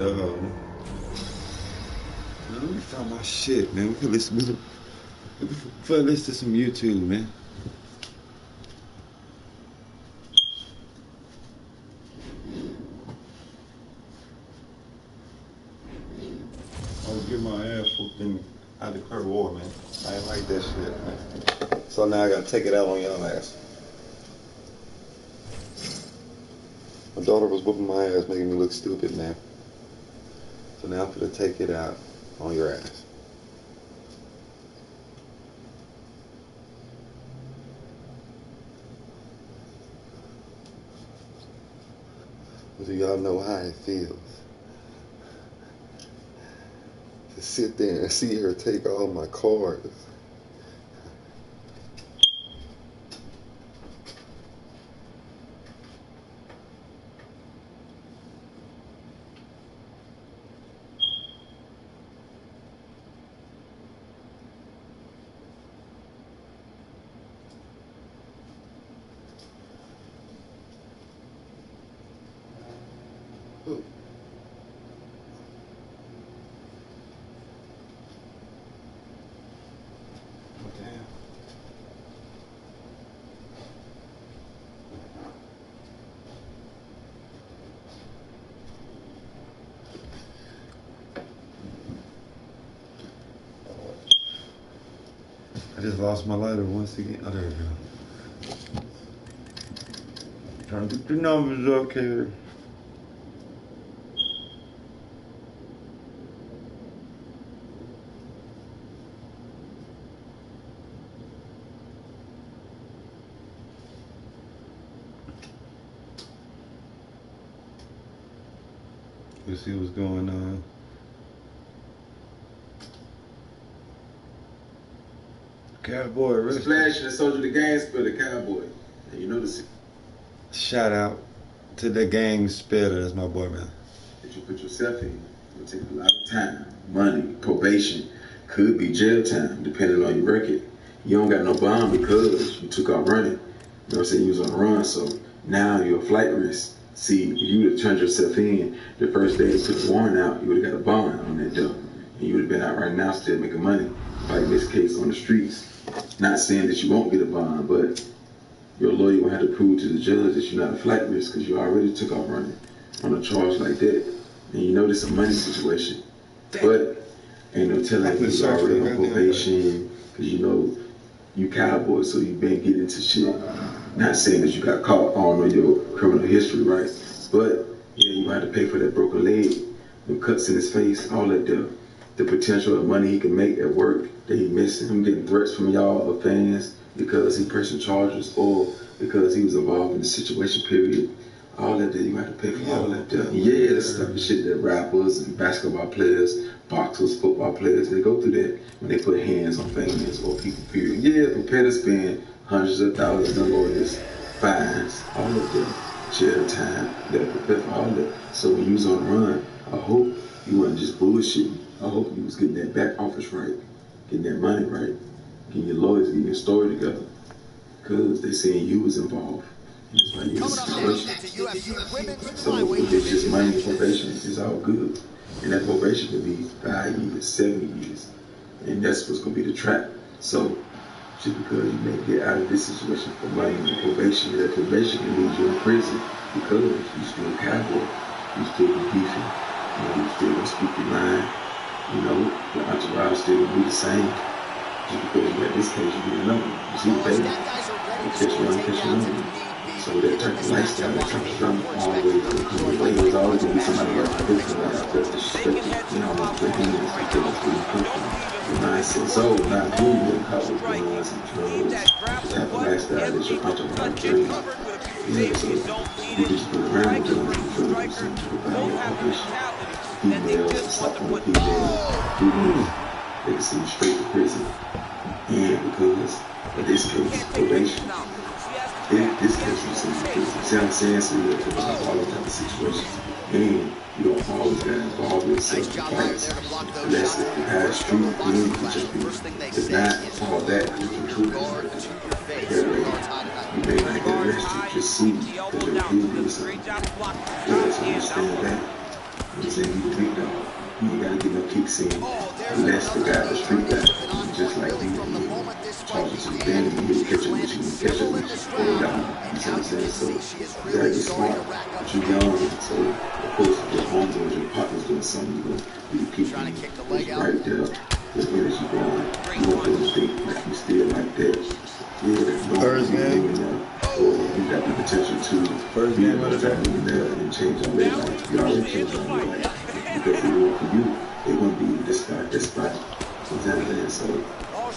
Let me find my shit, man. We can listen to some YouTube, man. I was getting my ass whooped in I declare war, man. I ain't like that shit, man. So now I gotta take it out on y'all ass. My daughter was whooping my ass, making me look stupid, man. So now I'm gonna take it out on your ass. Do y'all know how it feels to sit there and see her take all my cards? Ooh. Damn. I just lost my lighter once again. Oh, there we go. Trying to get the numbers up here. Let's see what's going on. Cowboy, really. Splash and sold you the game for the Cowboy. And you know the Shout out to the gang spitter. That's my boy, man. that you put yourself in. It'll take a lot of time, money, probation, could be jail time, depending on your record. You don't got no bond because you took off running. You know what I'm saying? You was on the run, so now you're a flight risk. See, if you would have turned yourself in the first day they put the warrant out, you would have got a bond on that dough. And you would have been out right now still making money, fighting this case on the streets. Not saying that you won't get a bond, but your lawyer will have to prove to the judge that you're not a flight risk because you already took off running on a charge like that. And you know this is a money situation. But ain't no telling if you're already on probation because you know you cowboy, so you been getting into shit. Not saying that you got caught, I don't know your criminal history, right? But yeah, you had to pay for that broken leg, the cuts in his face, all that the potential of money he can make at work that he missing, him getting threats from y'all or fans because he pressing charges or because he was involved in the situation, period. All that you have to pay for all that stuff. Yeah, that's the type of shit that rappers and basketball players, boxers, football players, they go through that when they put hands on fans or people, period. Yeah, prepare to spend hundreds of thousands of lawyers, fines, all of them, jail time, they prepare for all that. So when you was on the run, I hope you wasn't just bullshitting. I hope you was getting that back office right, getting that money right, getting your lawyers, getting your story together. Because they saying you was involved. It's like you're in a situation. So if it's just money and probation, it's all good. And that probation could be 5 years, 7 years. And that's what's going to be the trap. So just because you may get out of this situation for money and probation, that probation can leave you in prison because you still a cowboy. You still be beefing. You still going to speak your mind. You know, the entourage still going to be the same. Just because you got this case, you get another one. You see the baby? You catch one, catch another. So that type of lifestyle, that type of drama, always was always going to be somebody like this, that's disrespected, you know, their hands, because it's really comfortable. The mindset. So, not who you get caught with guns and drugs, the type of lifestyle that your entourage brings. Yeah, so you just put around with guns and drugs and without your publish females and stop on the females, they can send you straight to prison. And because of this case, probation. This case was in prison. See what I'm saying? So you have to about all those type of situations. And you don't always get involved with self-defense. Unless if you have street, then you can just be denied all that because you're too you may not get arrested, just see because you're refusing something. Yeah, so understand that. I'm saying you big dog. You ain't gotta get no kicks in unless the guy, the street guy, just like you, charge you to the band and you catch him with you, catch him with you, pull it down. You see what I'm saying? So you gotta get smart. But you young, so of course if your homeboys, your partner's doing something, you keep them right there. As good as you going, you want them to think like you still like that. Yeah, First game. Or you got the potential to be able to try to there and change on their life. You already changed on their life. Because they work for you, they won't be this spot. You know what I'm saying? So,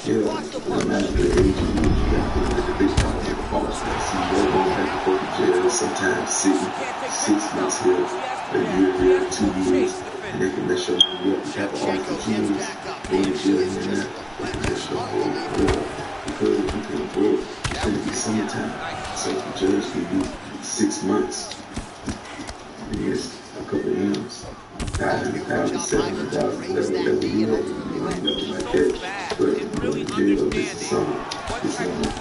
yeah, no matter the age you use, you got to be like the big dog, like the boss. Like, see, you're going back and forth to jail, sometimes sitting 6 months here, a year here, 2 years, and they can mess your money up. You have to always continue going to jail and that, they can mess your whole world. Because you can afford, it's going to be summertime. So if the judge give you 6 months, and here's a couple of M's, 1,000, 700,000, whatever you know, nothing like that. But you go to jail this summer, this summer.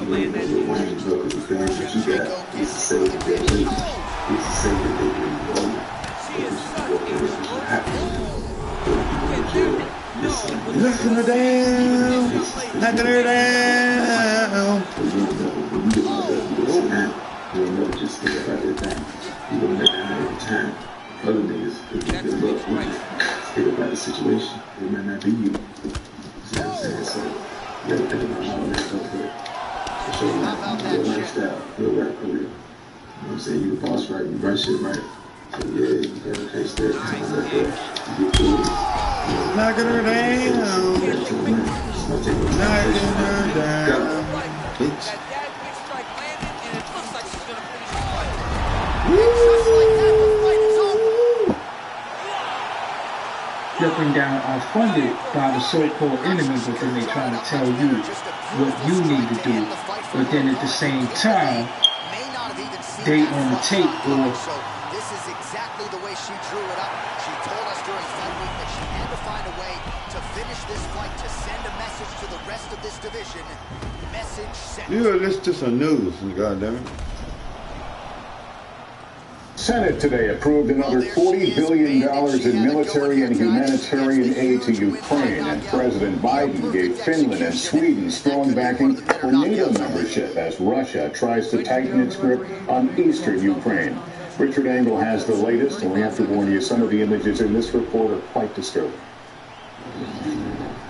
You ain't know your wine because the thing that you got is to say that they're late. It's to say that they're really wrong. But you should go there, you should happen. But if you go to jail this summer, Knocking her down. Knocking her down. But you don't know, when you get like that, you don't sit down. You don't know just think about that thing. You don't let that every time. Other niggas, if you get luck, you just think about the situation. It might not be you. See what I'm saying? So, you gotta think about all that stuff, but for sure, your lifestyle, your rap career. You know what I'm saying? You the boss right, you run shit right. So, yeah, you gotta take steps and all that, but you get through it. Knocking her down. Knocking her down. Bitch. Stepping down are funded by the so-called enemy, but then they try to tell you what you need to do. But then at the same time, they on the tape or... This is exactly the way she drew it up. She told us during fight week that she had to find a way to finish this fight, to send a message to the rest of this division. Message sent. You gotta listen to some news, goddammit. Senate today approved another $40 billion in military and humanitarian aid to Ukraine, and President Biden gave Finland and Sweden strong backing for NATO membership as Russia tries to tighten its grip on eastern Ukraine. Richard Engel has the latest, and we have to warn you, some of the images in this report are quite disturbing.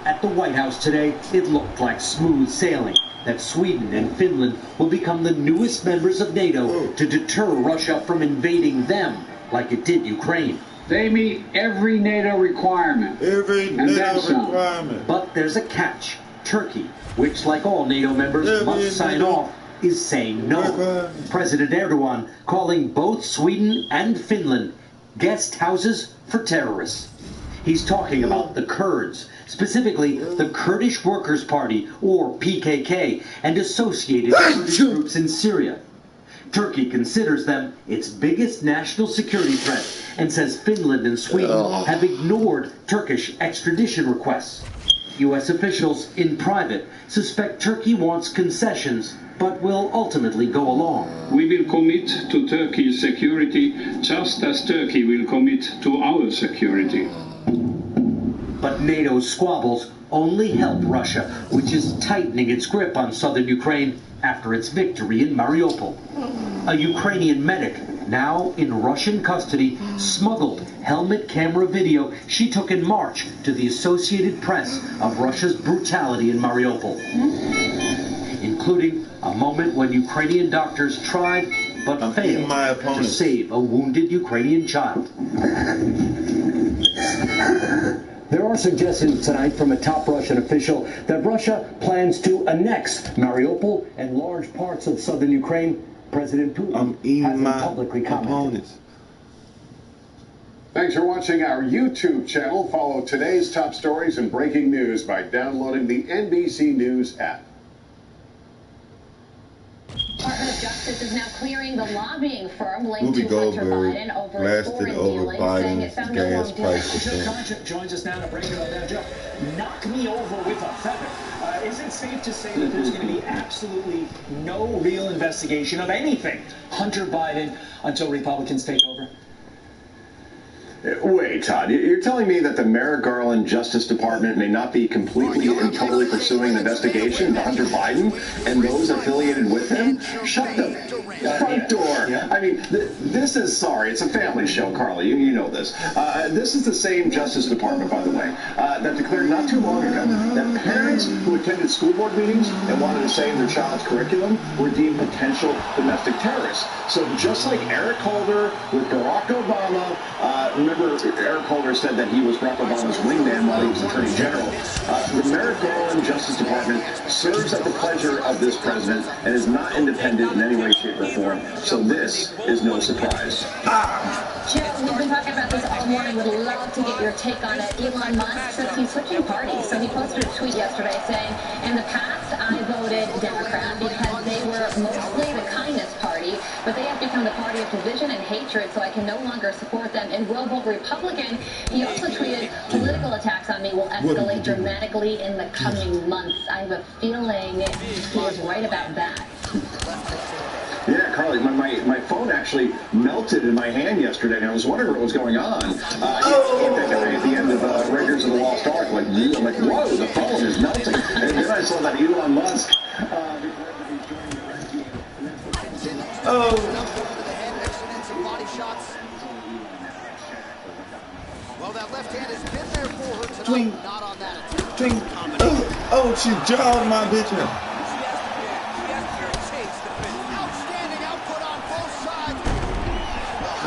At the White House today, it looked like smooth sailing, that Sweden and Finland will become the newest members of NATO to deter Russia from invading them like it did Ukraine. They meet every NATO requirement. Every NATO requirement. But there's a catch. Turkey, which like all NATO members must sign off, is saying no. President Erdogan calling both Sweden and Finland guest houses for terrorists. He's talking about the Kurds, specifically the Kurdish Workers' Party, or PKK, and associated Kurdish groups in Syria. Turkey considers them its biggest national security threat and says Finland and Sweden have ignored Turkish extradition requests. U.S. officials, in private, suspect Turkey wants concessions, but will ultimately go along. We will commit to Turkey's security just as Turkey will commit to our security. But NATO's squabbles only help Russia, which is tightening its grip on southern Ukraine after its victory in Mariupol. A Ukrainian medic, now in Russian custody, smuggled helmet camera video she took in March to the Associated Press of Russia's brutality in Mariupol, including a moment when Ukrainian doctors tried but failed to save a wounded Ukrainian child. There are suggestions tonight from a top Russian official that Russia plans to annex Mariupol and large parts of southern Ukraine. President Putin hasn't publicly commented. Thanks for watching our YouTube channel. Follow today's top stories and breaking news by downloading the NBC News app. Department of Justice is now clearing the lobbying firm linked to Hunter Biden over foreign dealings, saying it found no wrongdoing. Joe Concha joins us now to break it all down. Joe, knock me over with a feather. Is it safe to say that there's going to be absolutely no real investigation of anything Hunter Biden until Republicans take over? Wait, Todd, you're telling me that the Merrick Garland Justice Department may not be completely and totally pursuing an investigation into Hunter Biden and those affiliated with him? Shut the front door. I mean, this is, sorry, it's a family show, Carly. You know this. This is the same Justice Department, by the way, that declared not too long ago that parents who attended school board meetings and wanted to say in their child's curriculum were deemed potential domestic terrorists. So just like Eric Holder with Barack Obama, remember Eric Holder said that he was Barack Obama's wingman while he was Attorney General. The Merrick Garland Justice Department serves at the pleasure of this president and is not independent in any way, shape, or form. So this is no surprise. Jill, we've been talking about this all morning. Would love to get your take on it. Elon Musk says he's switching parties. So he posted a tweet yesterday saying, in the past, I voted Democrat because they were mostly the kindness party, but they have become the party of division and hatred, so I can no longer support them and will vote Republican. He also tweeted, political attacks on me will escalate dramatically in the coming months. I have a feeling he is right about that. Yeah, Carly, my phone actually melted in my hand yesterday, and I was wondering what was going on. That guy at the end of Raiders of the Lost Ark, I'm like, whoa, the phone is melting. And then I saw that Elon Musk. Well, that left hand has been there for her tonight. Not on that attack. Oh, she jawed my bitch up. Outstanding output on both sides.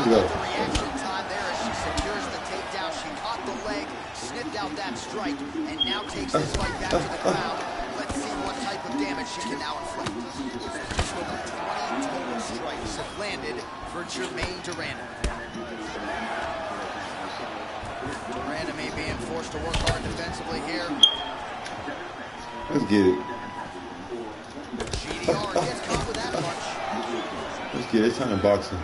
Well, the reaction time there as she secures the takedown. She caught the leg, snipped out that strike, and now takes this fight back to the crowd. Let's see what type of damage she can now inflict. 20 total strikes have landed for Germaine Durand. Durand may be forced to work hard defensively here. Let's get it. GDR gets caught with that punch. Let's get it. It's kind of boxing.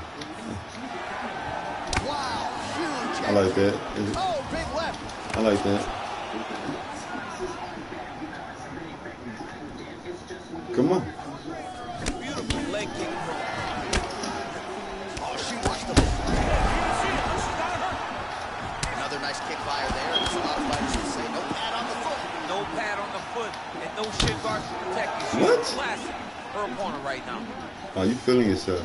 Wow, huge. I like that. Oh, big left. I like that. Come on. Beautiful leg kick. Oh, she watched the. Another nice kick by her there. There's a lot of fighters who say no pad on the foot. No pad on the foot and no shin guard to protect you. What? She's blasting her opponent right now. Oh, you feeling yourself?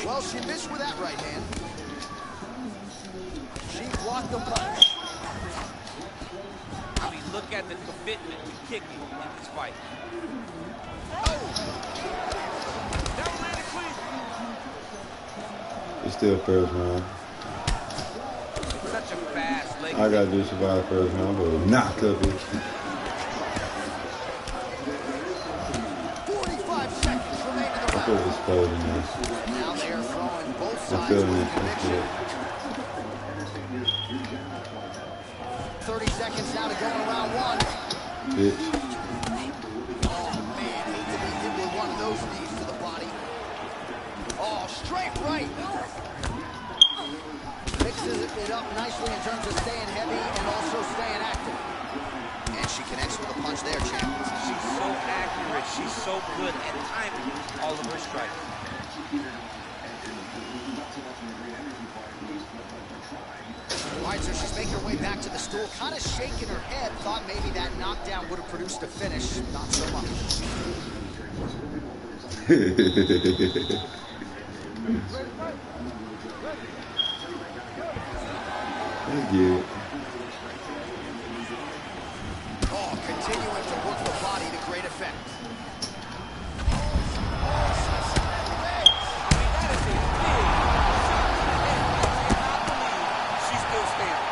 Well, she missed with that right hand. She blocked the punch. I mean, look at the commitment to kicking in this fight. It's still first round. Such a fast leg. I gotta do survive first round, but knock up it. 45 seconds remain in the I feel round. exploding now. Now they are throwing both I'm sides feeling with it. conviction. 30 seconds now to go in round one. Bitch. Oh, man, hate to be hit with one of those knees to the body. Oh, straight right. Mixes it up nicely in terms of staying heavy and also staying active. And she connects with a punch there, champ. She's so accurate. She's so good at timing all of her strikes. All right, so she's making her way back to the stool, kind of shaking her head, thought maybe that knockdown would have produced a finish. Not so much. Let's get it. Oh, continuing to work the body to great effect. She's still standing.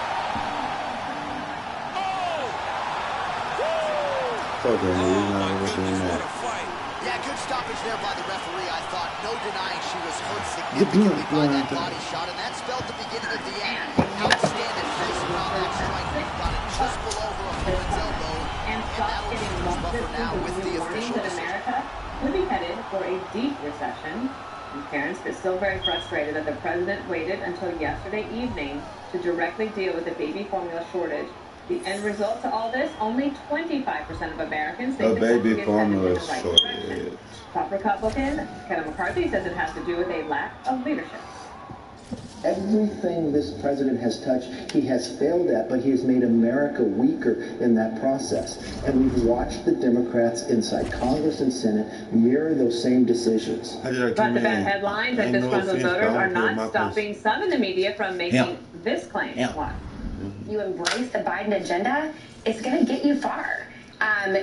Fuck her, man. He's not even doing What that. a fight. Yeah, good stoppage there by the referee. I thought no denying she was hurt significantly by that body shot, and that spelled the beginning of the end. Outstanding face around that strike. Got it just below her opponent's elbow, And stop getting losses now with the warnings official that decision. America could be headed for a deep recession. And parents are still very frustrated that the president waited until yesterday evening to directly deal with the baby formula shortage. The end result to all this, only 25% of Americans think A the baby country is headed formula in the right direction. shortage. Top Republican Kevin McCarthy says it has to do with a lack of leadership. Everything this president has touched, he has failed at, but he has made America weaker in that process. And we've watched the Democrats inside Congress and Senate mirror those same decisions. But the bad headlines and disgruntled voters are not stopping some in the media from making this claim. You embrace the Biden agenda, it's going to get you far.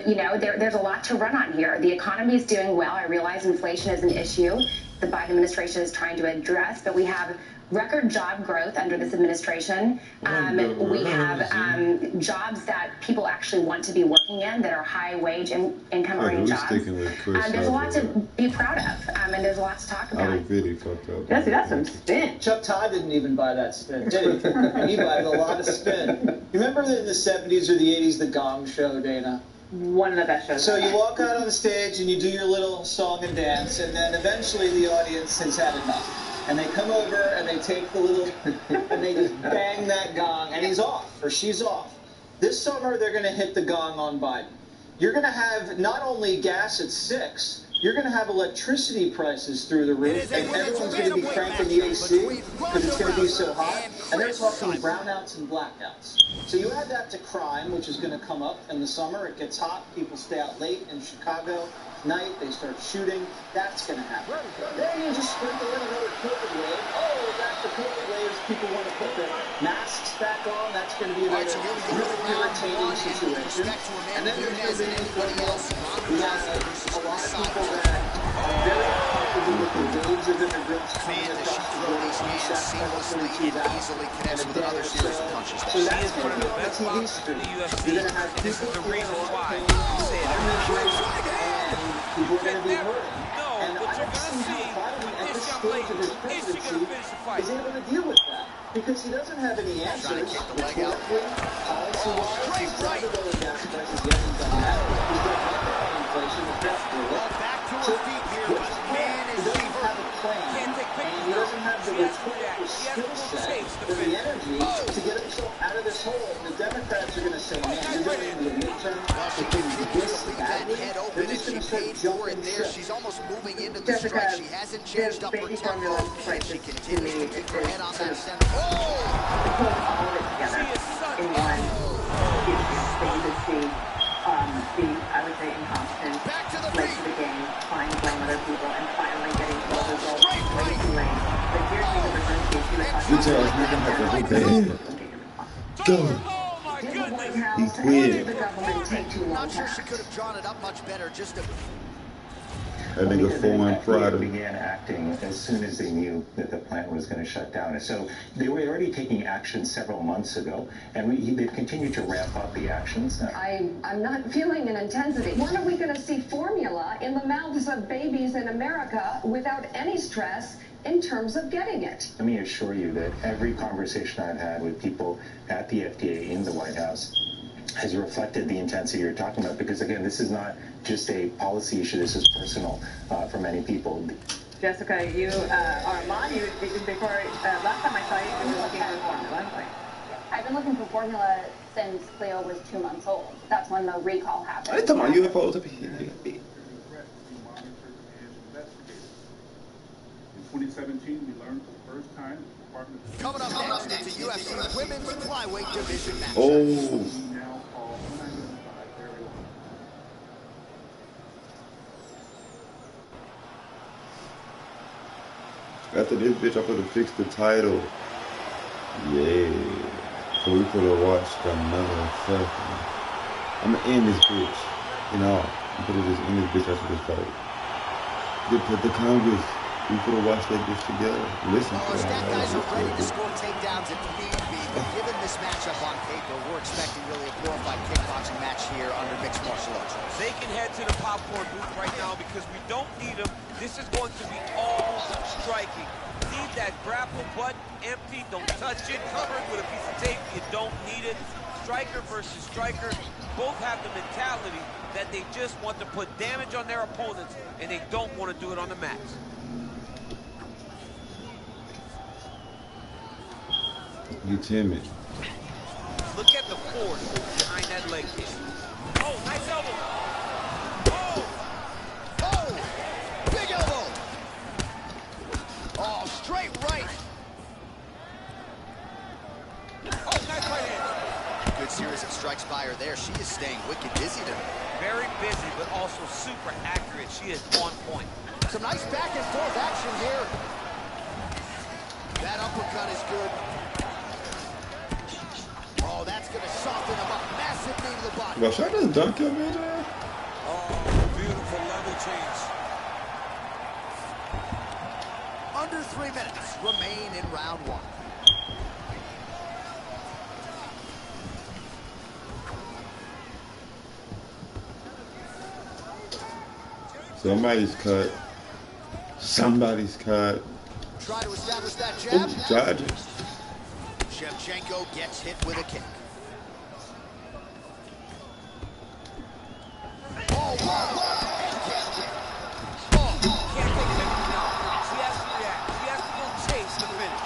You know, there's a lot to run on here. The economy is doing well. I realize inflation is an issue the Biden administration is trying to address, but we have record job growth under this administration. We have jobs that people actually want to be working in that are high wage and income earning jobs. There's a lot to be proud of, and there's a lot to talk about. Yeah, see, that's some spin. Chuck Todd didn't even buy that spin, did he? He buys a lot of spin. You remember in the 70s or the 80s, the Gong Show, Dana? One of the best shows. So you walk out on the stage and you do your little song and dance, and then eventually the audience has had enough. And they come over and they take the little, and they just bang that gong, and he's off, or she's off. This summer, they're going to hit the gong on Biden. You're going to have not only gas at 6, you're going to have electricity prices through the roof, and everyone's going to be cranking the AC because it's going to be so hot. And they're talking brownouts and blackouts. So you add that to crime, which is going to come up in the summer. It gets hot. People stay out late in Chicago. Night, they start shooting. That's going to happen. Then you just sprinkle in another COVID wave. Oh, that's the COVID waves. People want to put their masks back on. That's going to be another really irritating situation. And then there's going to be we have a lot of people that are very uncomfortable with the waves of immigrants coming across the border seamlessly and easily connected with other series of countries. So that's going to be on the TV screen. You're going to have people who are on people are going to be hurt. And I don't see how Biden at this stage of his presidency is able to deal with that. Because he doesn't have any answers. Policy-wise, he's trying to lower gas prices. He hasn't done that. He's done nothing on inflation. That's brilliant. So he doesn't have a plan. And he doesn't have the rhetorical skill set or the energy to get himself out of this hole. The Democrats are going to say, man, you're going into the midterm. If this badly, they're just going to start jumping ship. She's almost moving into the strike. She hasn't changed up her tempo. She continues to keep her head on that center. Put all of it together in one. You see, I would say, incompetent, late to the game, trying to blame other people, and finally getting to a result way too late. But here's the emergency. She was talking about Go. He quit. Not sure she could have drawn it up much better. Just a That nigga foreign pride. Began acting as soon as they knew that the plant was going to shut down. And so they were already taking action several months ago, and they've continued to ramp up the actions. I'm not feeling an intensity. When are we going to see formula in the mouths of babies in America without any stress in terms of getting it? Let me assure you that every conversation I've had with people at the FDA in the White House has reflected the intensity you're talking about, because again, this is not just a policy issue, this is personal for many people. Jessica, you are mom. Before last time I saw you were looking for formula. I've been looking for formula since Cleo was 2 months old. That's when the recall happened. I thought you UFOs up here. In 2017, we learned for the first time the Department of coming up next, it's a UFC women's flyweight division match. Oh. After this bitch, I'm gonna fix the title. Yeah. So we could have watched another second. I'm gonna end this bitch. You know, I'm gonna just end this bitch after this fight. Put the Congress. We could have watched that bitch together. Listen to it. That guys are ready to score takedowns if need be. But given this matchup on paper, we're expecting really a glorified kickboxing match here under mixed martial arts. They can head to the popcorn booth right now because we don't need them. This is going to be all striking. Leave that grapple button empty. Don't touch it. Cover it with a piece of tape. You don't need it. Striker versus striker. Both have the mentality that they just want to put damage on their opponents, and they don't want to do it on the mat. You timid. Look at the force behind that leg kick. Oh, nice elbow. Oh, big elbow. Oh, straight right. series of strikes by her there. She is staying wicked busy tonight. Very busy, but also super accurate. She is on point. Some nice back and forth action here. That uppercut is good. Oh, that's going to soften him up. Massive knee to the body. Well, should I just dunk him in there? Oh, beautiful level change. Under 3 minutes remain in round one. Somebody's cut. Somebody's cut. Try to establish that jab. Ooh, dodge it. Shevchenko gets hit with a kick. Oh, whoa, whoa. Can't take victory now. She has to react. She has to go chase the finish.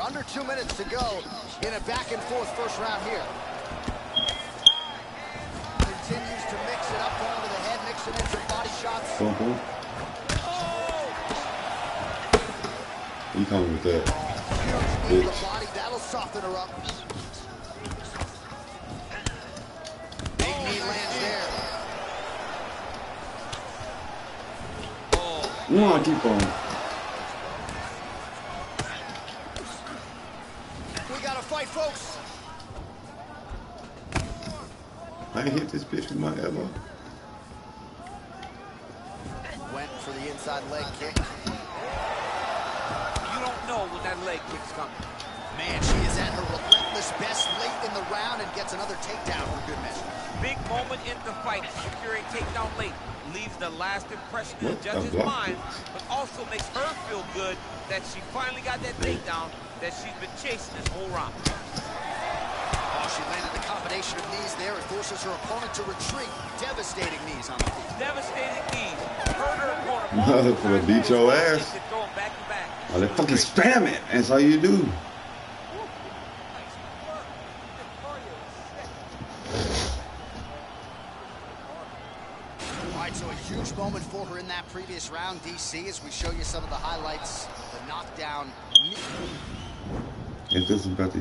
Under 2 minutes to go in a back and forth first round here. Continues to mix it up, going to the head, mixing in some body shots. You coming with that? The body, that'll soften her up. Big knee lands there. No, keep on. We got to fight, folks. I ain't hit this bitch with my elbow. Went for the inside leg kick. You don't know when that leg kick's coming. Man, she is at her relentless best late in the round and gets another takedown for good measure. Big moment in the fight, securing takedown late. Leaves the last impression in the judge's mind, but also makes her feel good that she finally got that takedown that she's been chasing this whole round. Oh, she landed a combination of knees there. It forces her opponent to retreat. Devastating knees on the feet. Devastating knees. Hurt her opponent. Gonna beat your ass. Oh, they fucking spam it. That's all you do. All right, so a huge moment for her in that previous round, DC, as we show you some of the highlights. The knockdown. If this is about to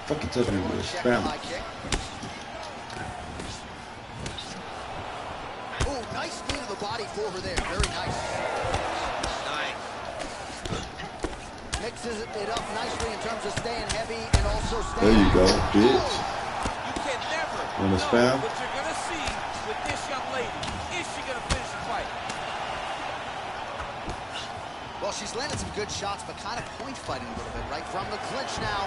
fucking touch me with a spam. Oh, nice knee to the body for her there. Very nice. Nice. Mixes it up nicely in terms of staying heavy and also staying. There you go, bitch. You can never On the spam. what you're going to see with this young lady. Is she going to finish the fight? Well, she's landed some good shots, but kind of point fighting a little bit, right? From the clinch now.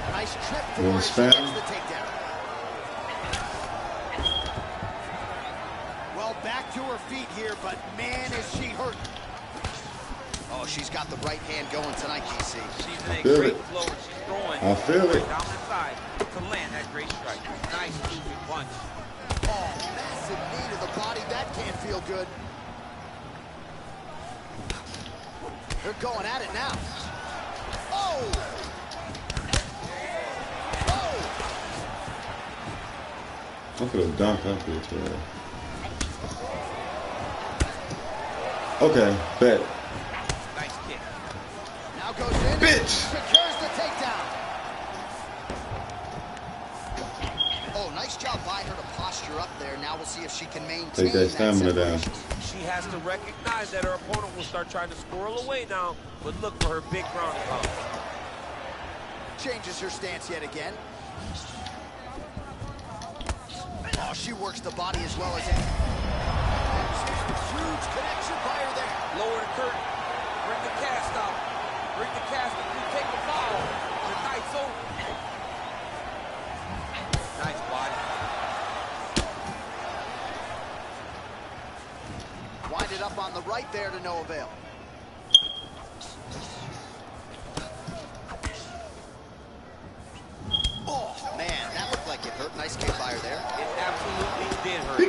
Nice trip for her. She gets the takedown. Well, back to her feet here, but man, is she hurt. Oh, she's got the right hand going tonight, DC. She's in a great flow and she's throwing I feel it. down inside to land that great strike. Nice moving punch. Oh, massive knee to the body. That can't feel good. They're going at it now. Oh! Oh! I'm gonna dunk that bitch. Okay, bet. Nice kick. Now goes in. Bitch! Secures the takedown. Oh, nice job by her to posture up there. Now we'll see if she can maintain Take that stamina down. She has to recognize that her opponent will start trying to squirrel away now, but look for her big ground and pound. Changes her stance yet again. Oh, she works the body as well as any. Huge connection by her there. Lower the curtain. Bring the cast out. Bring the cast and you take the foul. The night's over. Nice body. Wind it up on the right there to no avail. Oh, man, that looked like it hurt. Nice kick by her there. It absolutely did hurt.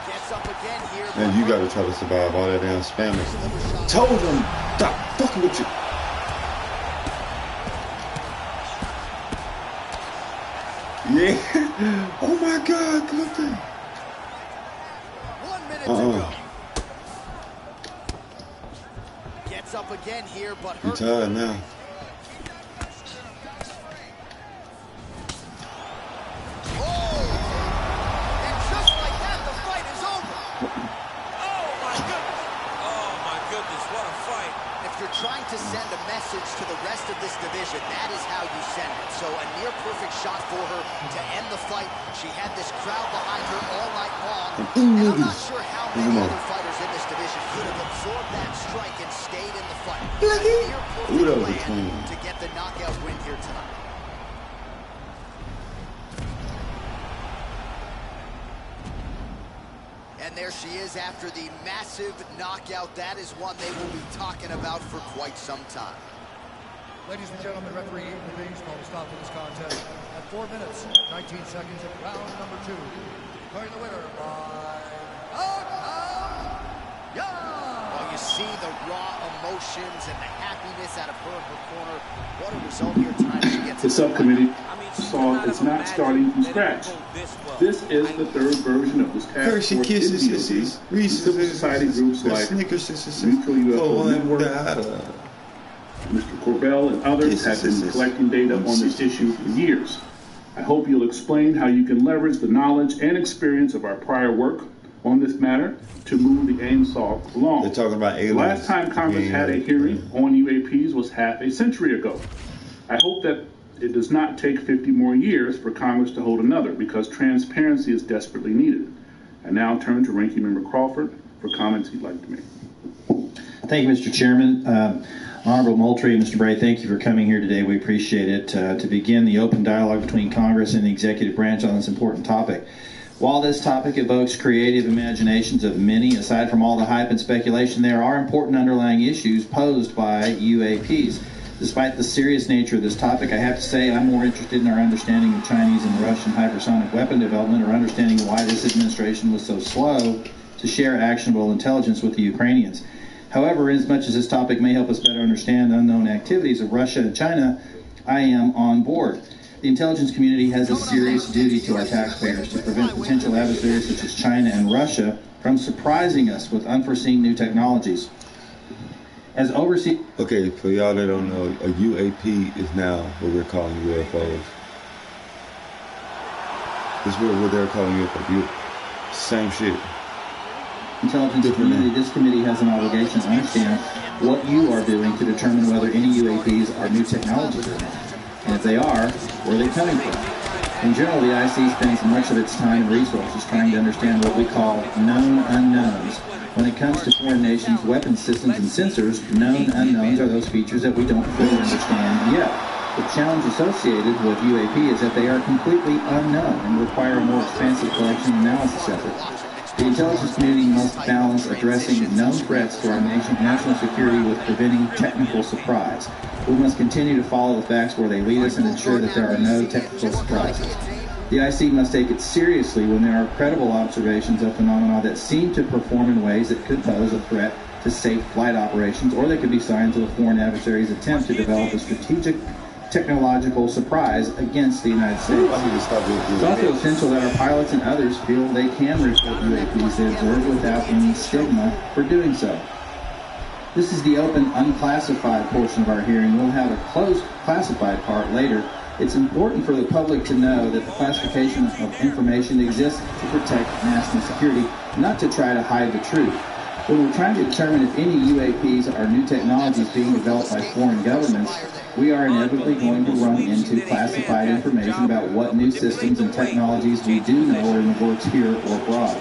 Gets up again here. Man, you gotta try to survive all that damn spamming. Told them, stop fucking with you. Yeah. Oh my God, look at that. 1 minute to go. Gets up again here, but I'm tired now. And just like that, the fight is over. Oh my goodness, what a fight. If you're trying to send a message to the rest of this division, that is how you send it. So a near-perfect shot for her to end the fight. She had this crowd behind her all night long. And I'm not sure how many other fighters in this division could have absorbed that strike and stayed in the fight. A near-perfect plan to get the knockout win here tonight. And there she is after the massive knockout. That is one they will be talking about for quite some time. Ladies and gentlemen, referee Hayes called a stop to this contest at 4 minutes, 19 seconds of round number 2. Declaring the winner by knockout. Well, you see the raw emotions and the happiness out of her in her corner. What a result here tonight. She gets the subcommittee saw it's not starting from scratch. This is the third version of this task force in DOD. Civil society groups like Mutual UFO Network, Mr. Corbell, and others have been collecting data on this issue for years. I hope you'll explain how you can leverage the knowledge and experience of our prior work on this matter to move the AIM-SOC along. They're talking about aliens. The last time Congress had a hearing on UAPs was half a century ago. I hope that it does not take 50 more years for Congress to hold another, because transparency is desperately needed. I now turn to Ranking Member Crawford for comments he'd like to make. Thank you, Mr. Chairman. Honorable Moultrie and Mr. Bray, thank you for coming here today. We appreciate it. To begin the open dialogue between Congress and the executive branch on this important topic. While this topic evokes creative imaginations of many, aside from all the hype and speculation, there are important underlying issues posed by UAPs. Despite the serious nature of this topic, I have to say I'm more interested in our understanding of Chinese and Russian hypersonic weapon development, or understanding why this administration was so slow to share actionable intelligence with the Ukrainians. However, as much as this topic may help us better understand unknown activities of Russia and China, I am on board. The intelligence community has a serious duty to our taxpayers to prevent potential adversaries such as China and Russia from surprising us with unforeseen new technologies. As overseas... Okay, for y'all that don't know, a UAP is now what we're calling UFOs. This is what they're calling UFOs. Same shit. Intelligence community, this committee has an obligation to understand what you are doing to determine whether any UAPs are new technologies or not. And if they are, where are they coming from? In general, the IC spends much of its time and resources trying to understand what we call known unknowns. When it comes to foreign nations' weapons systems and sensors, known unknowns are those features that we don't fully understand yet. The challenge associated with UAP is that they are completely unknown and require a more expansive collection and analysis effort. The intelligence community must balance addressing known threats to our national security with preventing technical surprise. We must continue to follow the facts where they lead us and ensure that there are no technical surprises. The IC must take it seriously when there are credible observations of phenomena that seem to perform in ways that could pose a threat to safe flight operations, or they could be signs of a foreign adversary's attempt to develop a strategic technological surprise against the United States. It's also essential that our pilots and others feel they can report UAPs they observe without any stigma for doing so. This is the open, unclassified portion of our hearing. We'll have a closed, classified part later. It's important for the public to know that the classification of information exists to protect national security, not to try to hide the truth. When we're trying to determine if any UAPs are new technologies being developed by foreign governments, we are inevitably going to run into classified information about what new systems and technologies we do know are in the works here or abroad.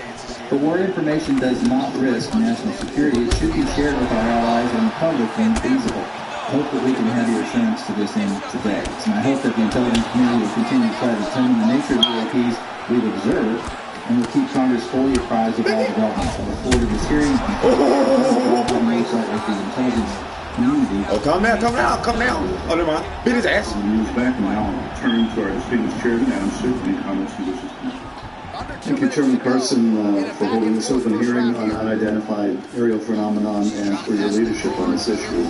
But where information does not risk national security, it should be shared with our allies and the public when feasible. I hope that we can have your assurance to this end today. And I hope that the intelligence community will continue to try to determine the nature of the UAPs we've observed, and will keep Congress fully apprised of all developments. I look forward to this hearing and insight with the intelligence community. Oh, calm down. Oh, never mind. Beat his ass. News back and now turn to our distinguished chairman, Adam Schiff, any comments he wishes to make. Thank you, Chairman Carson, for holding this open hearing on unidentified aerial phenomenon and for your leadership on this issue.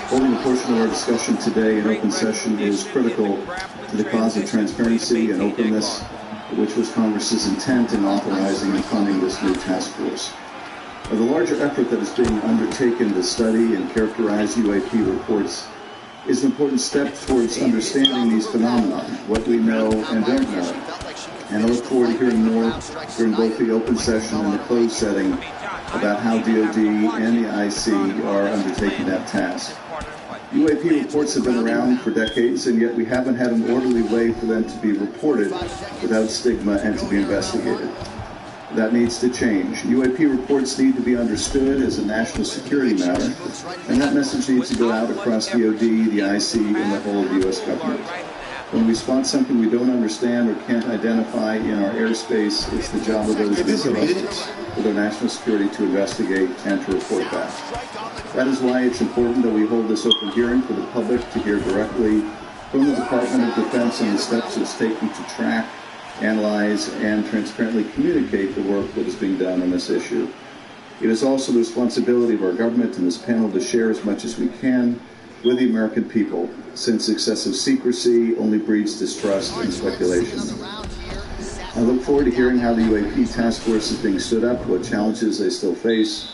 Holding a portion of our discussion today in open session is critical to the cause of transparency and openness, which was Congress's intent in authorizing and funding this new task force. The larger effort that is being undertaken to study and characterize UAP reports is an important step towards understanding these phenomena, what we know and don't know. And I look forward to hearing more during both the open session and the closed setting about how DOD and the IC are undertaking that task. UAP reports have been around for decades, and yet we haven't had an orderly way for them to be reported without stigma and to be investigated. That needs to change. UAP reports need to be understood as a national security matter, and that message needs to go out across DOD, the IC, and the whole of the U.S. government. When we spot something we don't understand or can't identify in our airspace, it's the job of those entrusted with our national security to investigate and to report back. That is why it's important that we hold this open hearing for the public to hear directly from the Department of Defense on the steps it's taking to track, analyze, and transparently communicate the work that is being done on this issue. It is also the responsibility of our government and this panel to share as much as we can with the American people, since excessive secrecy only breeds distrust and speculation. I look forward to hearing how the UAP task force is being stood up, what challenges they still face,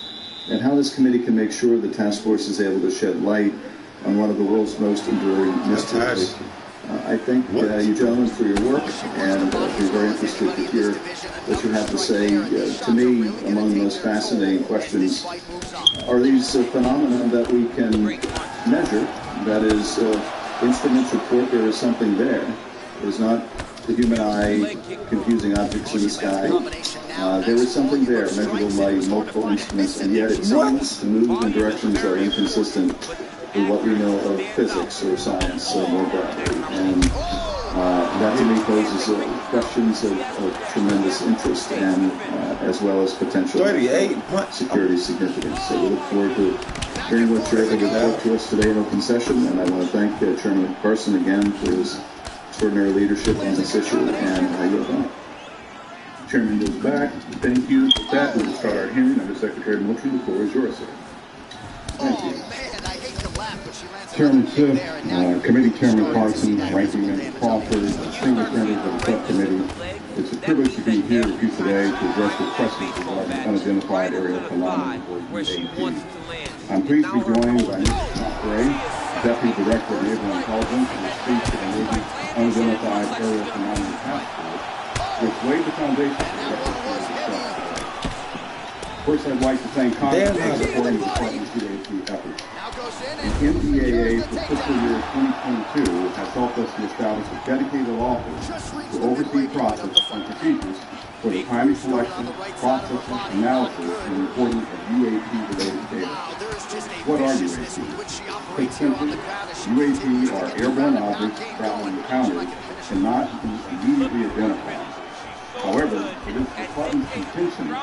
and how this committee can make sure the task force is able to shed light on one of the world's most enduring mysteries. I thank you gentlemen for your work, and I'll be very interested to hear what you have to say. To me, among the most fascinating questions are these phenomena that we can measure. That is, instruments report there is something there. It is not the human eye confusing objects in the sky. There is something there, measurable by multiple instruments, and yet it seems to move in directions that are inconsistent with what we know of physics or science more broadly. And that to me poses questions of tremendous interest and as well as potential security significance. So we look forward to hearing what you're able to report to us today in open session, and I want to thank Chairman Carson again for his extraordinary leadership on this issue, and I yield back. Chairman goes back. Thank you. With that, we will start our hearing. Under Secretary Moultrie, the floor is yours, sir. Thank you. Chairman Smith, Committee Chairman Carson, Ranking Member Crawford, distinguished members of the subcommittee, it's a privilege to be here with you today to address the questions regarding unidentified aerial phenomena or UAP. I'm pleased to be joined by Mr. Scott Gray, Deputy Director of Naval Intelligence, who will speak to the Navy Unidentified Aerial Phenomena Task Force, which laid the foundation for the efforts we discussed today. First, I'd like to thank Congress for supporting the Department's UAP efforts. The NDAA for fiscal year 2022 has helped us to establish a dedicated office to oversee process and procedures for the timely selection, processing, analysis, and reporting of UAP-related data. What are UAP? Put simply, UAP are airborne objects traveling encounters cannot be immediately identified. However, it is the Department's contention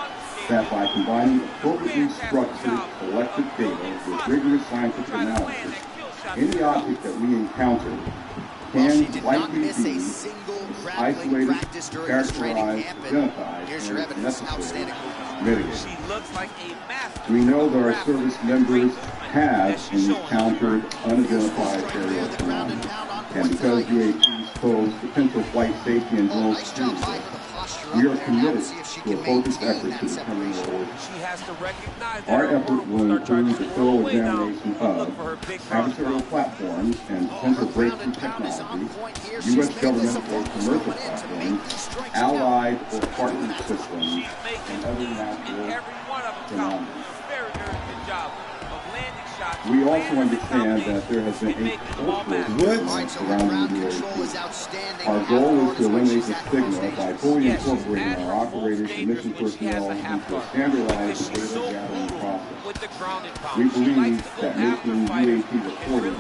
that by combining appropriately structured collected data with rigorous scientific analysis, any object that we encounter can likely be isolated, characterized, identified, and if necessary, mitigated. We know that our service members have encountered unidentified aerial phenomena, and because UAPs pose potential flight safety and general security risks, we are committed to a focused effort to determine the origin. Our effort will include the thorough examination of adversarial platforms and potential breakthrough technologies, U.S. government or commercial platforms, allied or partner systems, and other natural phenomena. We also understand that there has been a cultural surrounding the UAP. Our goal is to eliminate the stigma by fully incorporating our operators and mission personnel into a standardized data gathering process. We believe that making UAP reporting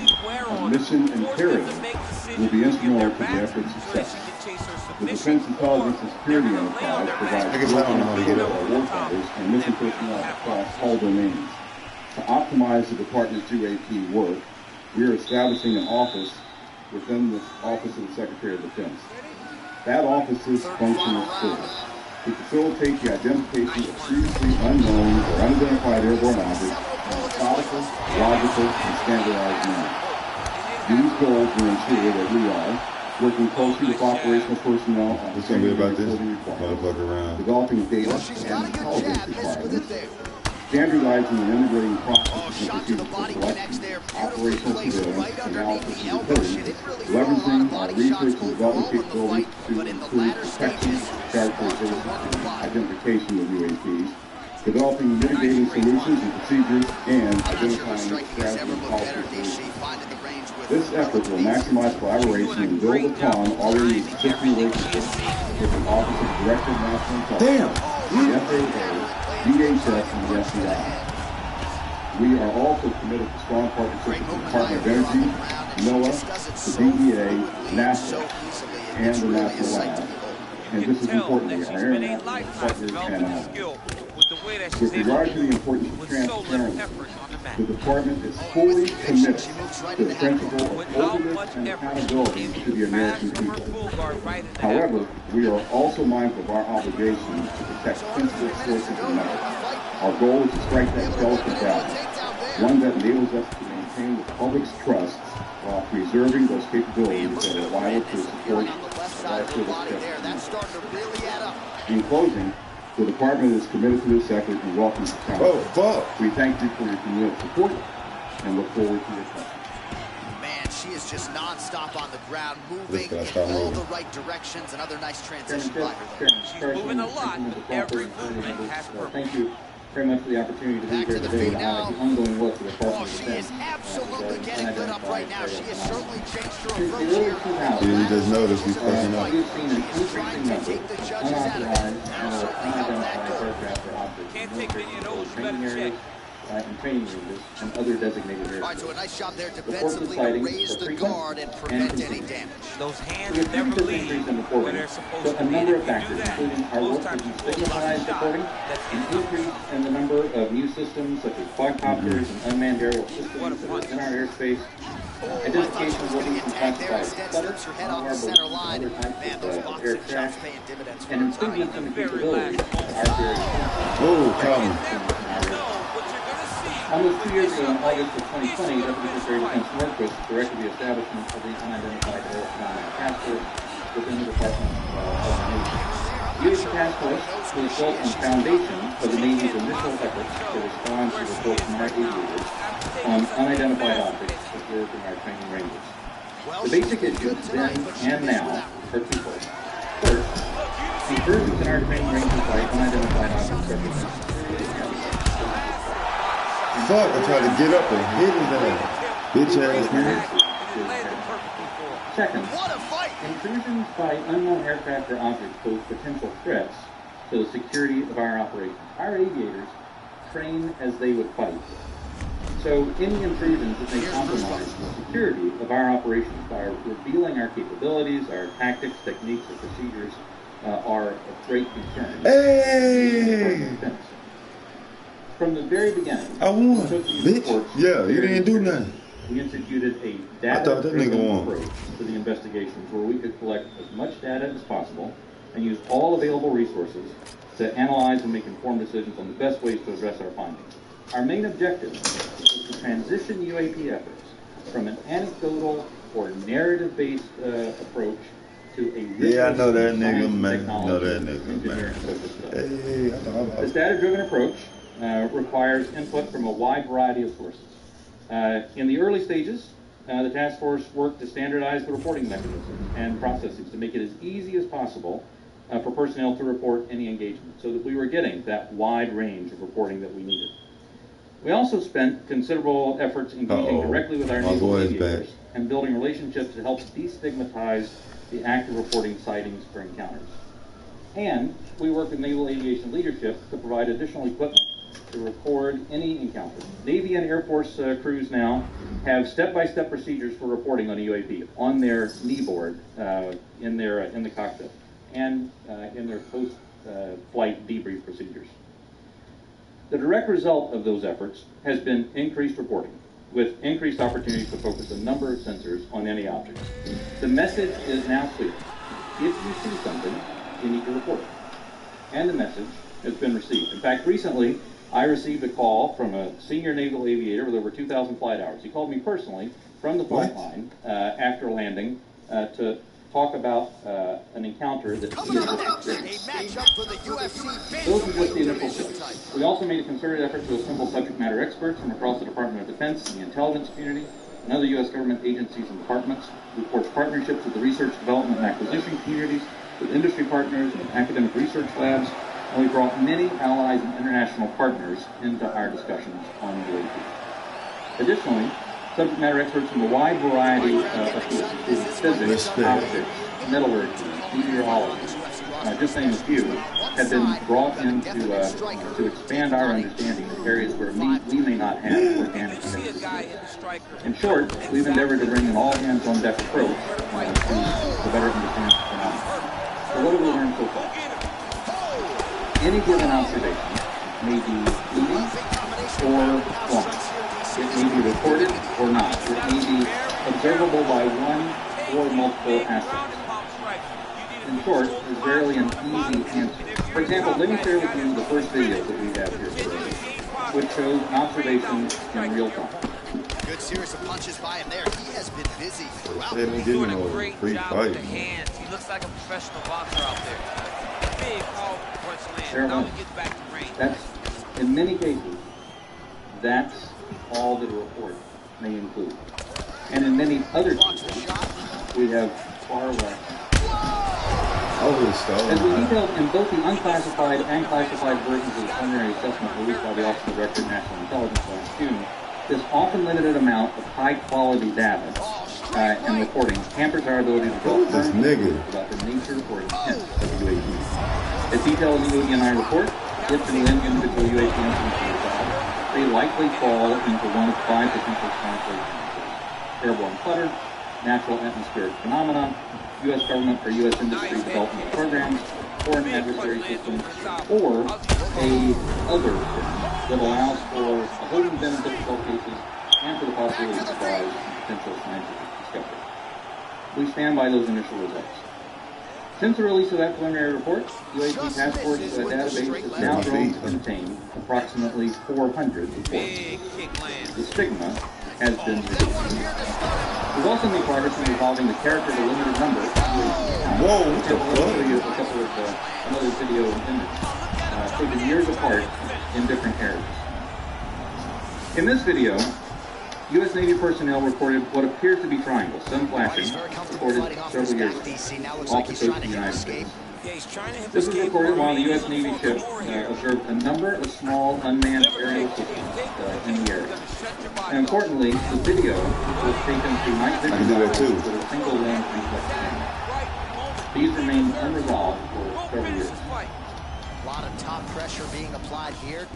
a mission imperative will be instrumental to the effort's success. The Defense Intelligence and Security Enterprise provides support to our warfighters and mission personnel across all domains. To optimize the Department's UAP work, we are establishing an office within the Office of the Secretary of Defense. That office's function is clear: to facilitate the identification of previously unknown or unidentified airborne objects in a methodical, logical, and standardized manner. These goals will ensure that we are working closely with operational personnel on It's gonna be about this requirements, motherfucker around. developing data and intelligence requirements, standardizing and integrating processes and procedures for selection, operational surveillance, analysis, and reporting, leveraging our research and development capabilities to improve detection, characterization, and identification of UAPs, developing mitigating solutions and procedures, and identifying strategy and policy solutions. This effort will maximize collaboration and build upon already existing relationships with the Office of Director of National Intelligence, the FAA, DHS, and the FBI. We are also committed to strong partnerships with the Department of Energy, NOAA, the DEA, NASA, and the National Lab. And this is important, our international partners and allies. With regard to the importance of transparency, the Department is fully committed to the principle of openness and accountability to the American people. However, we are also mindful of our obligation to protect sensitive sources of knowledge. Our goal is to strike that delicate balance, one that enables us to maintain the public's trust while preserving those capabilities that are vital to the support of our citizens. In closing, the Department is committed to this effort and welcomes the challenge. Oh, fuck. We thank you for your continued support and look forward to your questions. Man, she is just non-stop on the ground, moving in all the right directions. Another nice transition by her. She's moving a lot, but every movement has purpose. Thank you very much for the opportunity to be here today to highlight the ongoing work of the Department of Defense. She is absolutely getting lit up right now. She has certainly changed her approach. Yeah, you just noticed he's fucking up. We've seen an increasing number of unauthorized or unidentified aircraft or objects Can't take many of those, you better check. And training ranges and other designated areas. All right, so a nice job there defensively to raise the guard and prevent any damage. Those hands never leave where they're supposed to be. A number of factors, including our work with signalized reporting, an increase in the number of new systems such as quadcopters and unmanned aerial systems that are in our airspace, identification of what is classified as clutter, other types of air crash, and improvements in the capabilities of our very Almost 2 years ago, in August of 2020, Deputy Secretary of Defense Norquist directed the establishment of the Unidentified Aerial Phenomena Task Force within the Department of the Navy. The UAP Task Force was built on the foundation of the Navy's initial efforts to respond to reports from our aviators on unidentified objects observed in our training ranges. The basic issues then and now are twofold. First, incursions in our training ranges by unidentified objects represent Fuck, I tried to get up and hit his ass. Bitch ass man. Second, intrusions by unknown aircraft or objects pose potential threats to the security of our operations. Our aviators train as they would fight. So any intrusions that may compromise the security of our operations by revealing our capabilities, our tactics, techniques, or procedures are of great concern. Hey! From the very beginning, I won, bitch. Yeah, you didn't do nothing. We instituted a data-driven approach to the investigations where we could collect as much data as possible and use all available resources to analyze and make informed decisions on the best ways to address our findings. Our main objective is to transition UAP efforts from an anecdotal or narrative-based approach to a I know that nigga, man. I know that nigga, man. Hey, this data-driven approach requires input from a wide variety of sources. In the early stages, the task force worked to standardize the reporting mechanisms and processes to make it as easy as possible for personnel to report any engagement so that we were getting that wide range of reporting that we needed. We also spent considerable efforts engaging directly with our naval aviators and building relationships to help destigmatize the act of reporting sightings or encounters. And we worked with naval aviation leadership to provide additional equipment to record any encounter. Navy and Air Force crews now have step-by-step procedures for reporting on a UAP on their knee board in the cockpit and in their post-flight debrief procedures. The direct result of those efforts has been increased reporting, with increased opportunities to focus a number of sensors on any object. The message is now clear. If you see something, you need to report it. And the message has been received. In fact, recently, I received a call from a senior naval aviator with over 2,000 flight hours. He called me personally from the flight line after landing to talk about an encounter that he had just experienced. Those were just the initial tips. We also made a concerted effort to assemble subject matter experts from across the Department of Defense and the intelligence community and other U.S. government agencies and departments. We forged partnerships with the research, development, and acquisition communities, with industry partners and academic research labs, and we brought many allies and international partners into our discussions on UAP. Additionally, subject matter experts from a wide variety of fields, including physics, optics, metallurgy, meteorology, just to name a few, have been brought in to expand our understanding of areas where we may not have organic expertise. In short, we've endeavored to bring an all-hands-on-deck approach to better understand the phenomenon. So what have we learned so far? Any given observation may be fleeting or wrong. It may be recorded or not. It may be observable by one or multiple aspects. In short, there's rarely an easy answer. For example, let me share with you the first video that we have here today, which shows an observation in real time. Good series of punches by him there. He has been busy throughout. He's doing a great job with the hands. He looks like a professional boxer out there. Big, powerful punch There land. Now he gets back to range. That's, in many cases, that's all that a report may include. And in many other cases, we have far less. As we detailed in both the unclassified and classified versions of the preliminary assessment released by the Office of the Director of National Intelligence last June, this often limited amount of high-quality data and reporting hampers our ability to draw firm conclusions about the nature or intent of UAPs. As detailed in the ODNI report, if and when individual UAP incidents are resolved, they likely fall into one of 5 potential translations: airborne clutter, natural atmospheric phenomena, U.S. government or U.S. industry development programs, foreign adversary systems, or a other thing that allows for a holding them in difficult cases and for the possibility of surprise and potential scientific discovery. We stand by those initial results. Since the release of that preliminary report, UAP Task Force database has now grown to contain approximately 400 reports. The stigma has been reduced. We've also made progress in resolving the character of a limited number of UAP. Whoa, what the fuck? A couple of another video and image taken years apart in different areas. In this video, U.S. Navy personnel reported what appears to be triangles, some flashing, reported several years ago, off the coast of the United States. This was recorded while the U.S. Navy ship observed a number of small unmanned aerial systems in the area. And importantly, the video was taken through night vision goggles with a single lens reflex camera. These remained unresolved for several years. A lot of top pressure being applied here.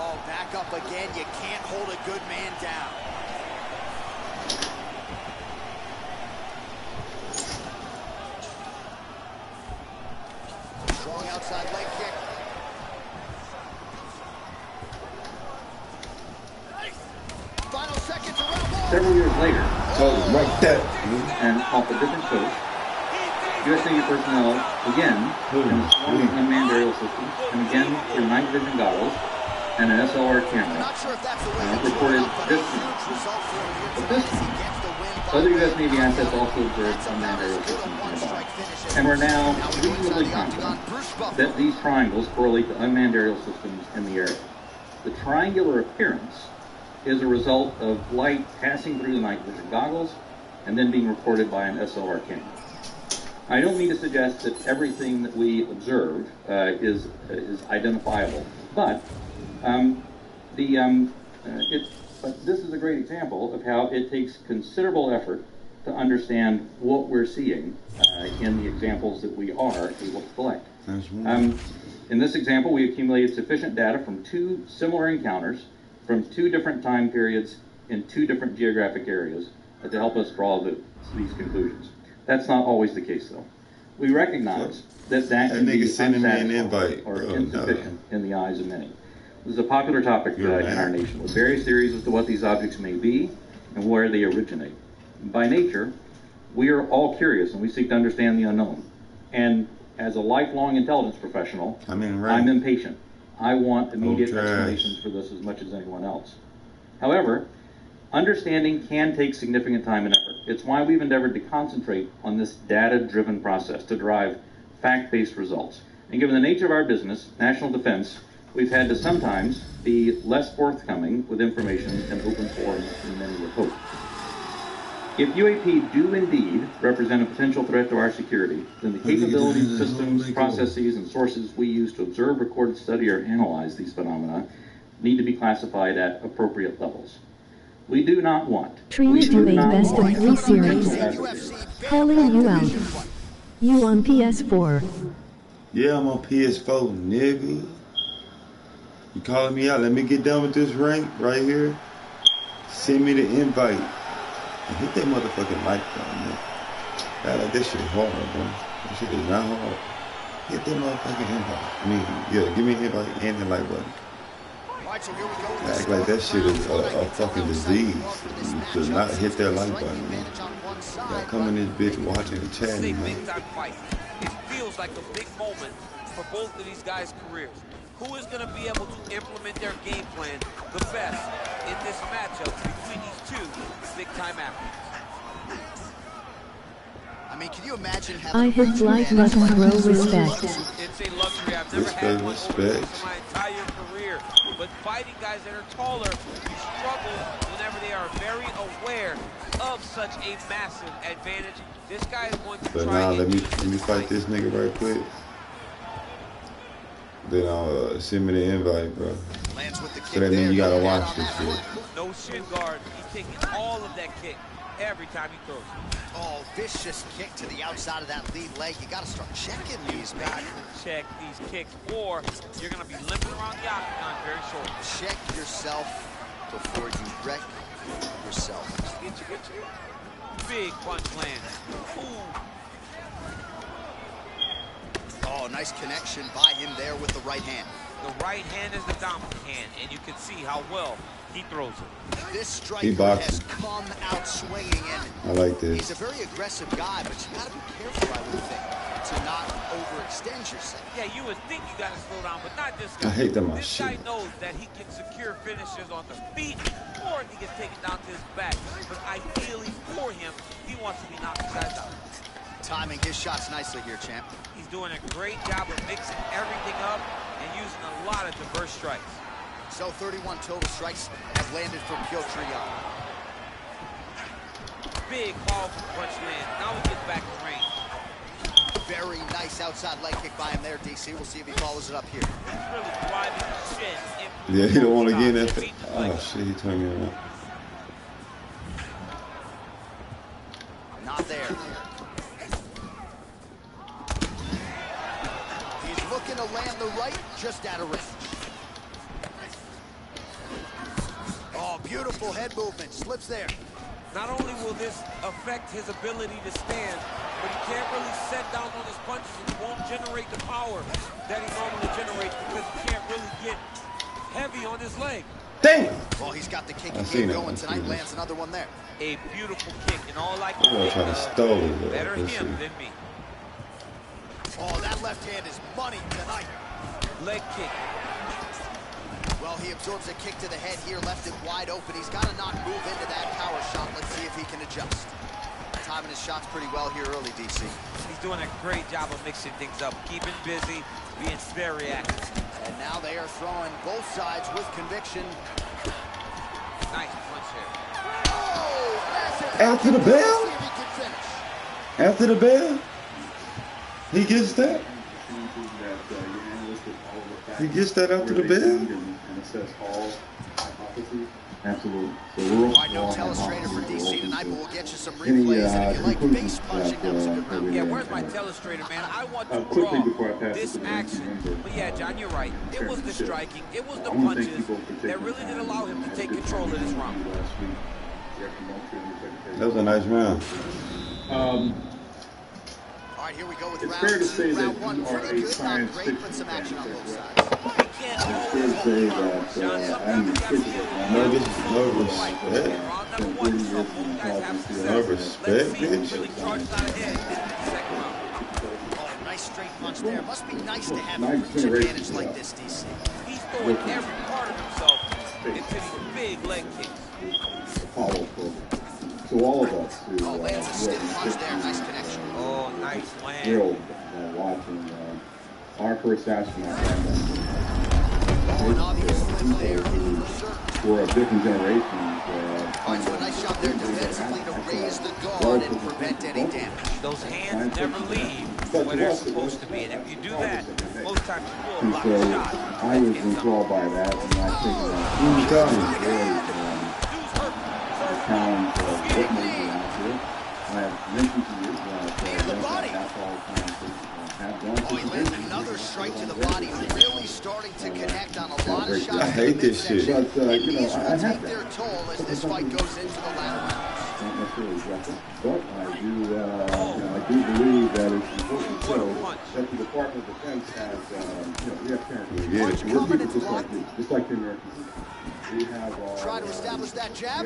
Oh, back up again. You can't hold a good man down. Strong outside leg kick. Final seconds around one. Several years later, like that, and off a different coast, U.S. Navy personnel again in swarming unmanned aerial systems, and again through night vision goggles and an SLR camera, reported this image. But this time, other U.S. Navy assets also observed unmanned aerial systems nearby. And we're now reasonably confident that these triangles correlate to unmanned aerial systems in the area. The triangular appearance is a result of light passing through the night vision goggles and then being recorded by an SLR camera. I don't mean to suggest that everything that we observe is identifiable, but this is a great example of how it takes considerable effort to understand what we're seeing in the examples that we are able to collect. In this example, we accumulated sufficient data from 2 similar encounters from 2 different time periods in 2 different geographic areas to help us draw these conclusions. That's not always the case, though. We recognize that can be unsatisfying or insufficient in the eyes of many. This is a popular topic in our nation, with various theories as to what these objects may be and where they originate. By nature, we are all curious and we seek to understand the unknown. And as a lifelong intelligence professional, I'm impatient. I want immediate explanations for this as much as anyone else. However, understanding can take significant time and effort. It's why we've endeavored to concentrate on this data-driven process to derive fact-based results. And given the nature of our business, national defense, we've had to sometimes be less forthcoming with information and open forums than many would hope. If UAP do indeed represent a potential threat to our security, then the capabilities, systems, processes, and sources we use to observe, record, study, or analyze these phenomena need to be classified at appropriate levels. We do not want. KJtheeWAY Best of 3 series. Calling you out. You on PS4. Yeah, I'm on PS4, nigga. You calling me out? Let me get done with this rank right here. Send me the invite. And hit that motherfucking like button, man. Like that shit hard, bro. That shit is not hard. Hit that motherfucking invite. I mean, yeah, give me an invite and the like button. Act like that shit is a fucking disease. You should not hit that like button, man. Y'all come in this bitch watching and chatting, man. It feels like a big moment for both of these guys' careers. Who is going to be able to implement their game plan the best in this matchup between these two big-time athletes? I mean, can you imagine I hit like button, bro, respect. It's a luxury. I've never had one over my entire career. But fighting guys that are taller, you struggle whenever they are very aware of such a massive advantage. This guy is going to but try now let me fight this nigga right quick. Then I'll send me the invite, bro. So that means you gotta watch this shit. No shin guard. He's taking all of that kick every time he throws it. Oh, vicious kick to the outside of that lead leg. You gotta start checking these, man. Check these kicks, or you're gonna be limping around the octagon very shortly. Check yourself before you wreck yourself. Get you. Big punch lands. Ooh. Oh, nice connection by him there with the right hand. The right hand is the dominant hand, and you can see how well he throws it. This striker has come out swinging, and I like this. He's a very aggressive guy, but you gotta be careful, I would think, to not overextend yourself. Yeah, you would think you gotta slow down, but not this guy. I hate that This shit. guy knows that he can secure finishes on the feet, or he gets taken down to his back. But ideally for him, he wants to be knocked sides out. Timing his shots nicely here, champ. He's doing a great job of mixing everything up and using a lot of diverse strikes. So 31 total strikes have landed from Piotr Jan. Big powerful punch land. Now he gets back in range. Very nice outside leg kick by him there, DC. We'll see if he follows it up here. He's really driving the chin. Yeah, he don't want to get in that. Oh shit, he turned me around. Not there. He's looking to land the right, just out of range. Oh, beautiful head movement. Slips there. Not only will this affect his ability to stand, but he can't really set down on his punches and won't generate the power that he normally generates because he can't really get heavy on his leg. Damn! Well, he's got the kicking game going tonight. Lands another one there. A beautiful kick, and all I can I'm trying to stall it. better him than me. Oh, that left hand is money tonight. Leg kick. Well, he absorbs a kick to the head here, left it wide open. He's got to not move into that power shot. Let's see if he can adjust. Timing his shots pretty well here early, DC. He's doing a great job of mixing things up, keeping busy, being very active. And now they are throwing both sides with conviction. Nice punch here. Oh, after the bell? After the bell? He gets that? He gets that after the bell? Absolutely. So we're all no telestrator for DC tonight, but we'll get you some replays. And if you like base punching, that was a good round. Yeah, where's my telestrator, man? I want to draw this action. But yeah, John, you're right. It was the striking, it was the punches that really did allow him to take control of this round. That was a nice round. All right, here we go with round two. Round one, pretty good, not great, but some action on both sides. No respect, bitch. Oh, nice straight punch there. Must be nice to have a reach advantage like this, DC. He throwing every part of himself into these big leg kicks. Apollo program. So all of us who lands a stiff punch there. Nice connection. Oh, nice land. Thrilled watching our first astronaut land for a different generation. Finds a nice shot there defensively to raise the guard and prevent any damage. Those hands never leave where they're supposed to be, and if you do that, most times you pull a block shot. I was enthralled by that, and I think challenge of what may be out there. I have mentioned to you that that's all time to have one. Oh, he landed another strike to the body, really starting to connect on a lot of shots. I hate this shit. But, I take their toll as this fight goes into the latter rounds. Not necessarily aggressive, but I do believe that it's important to show that the Department of Defense has, we have parents. We're people just like the Americans. We have try to establish that jab.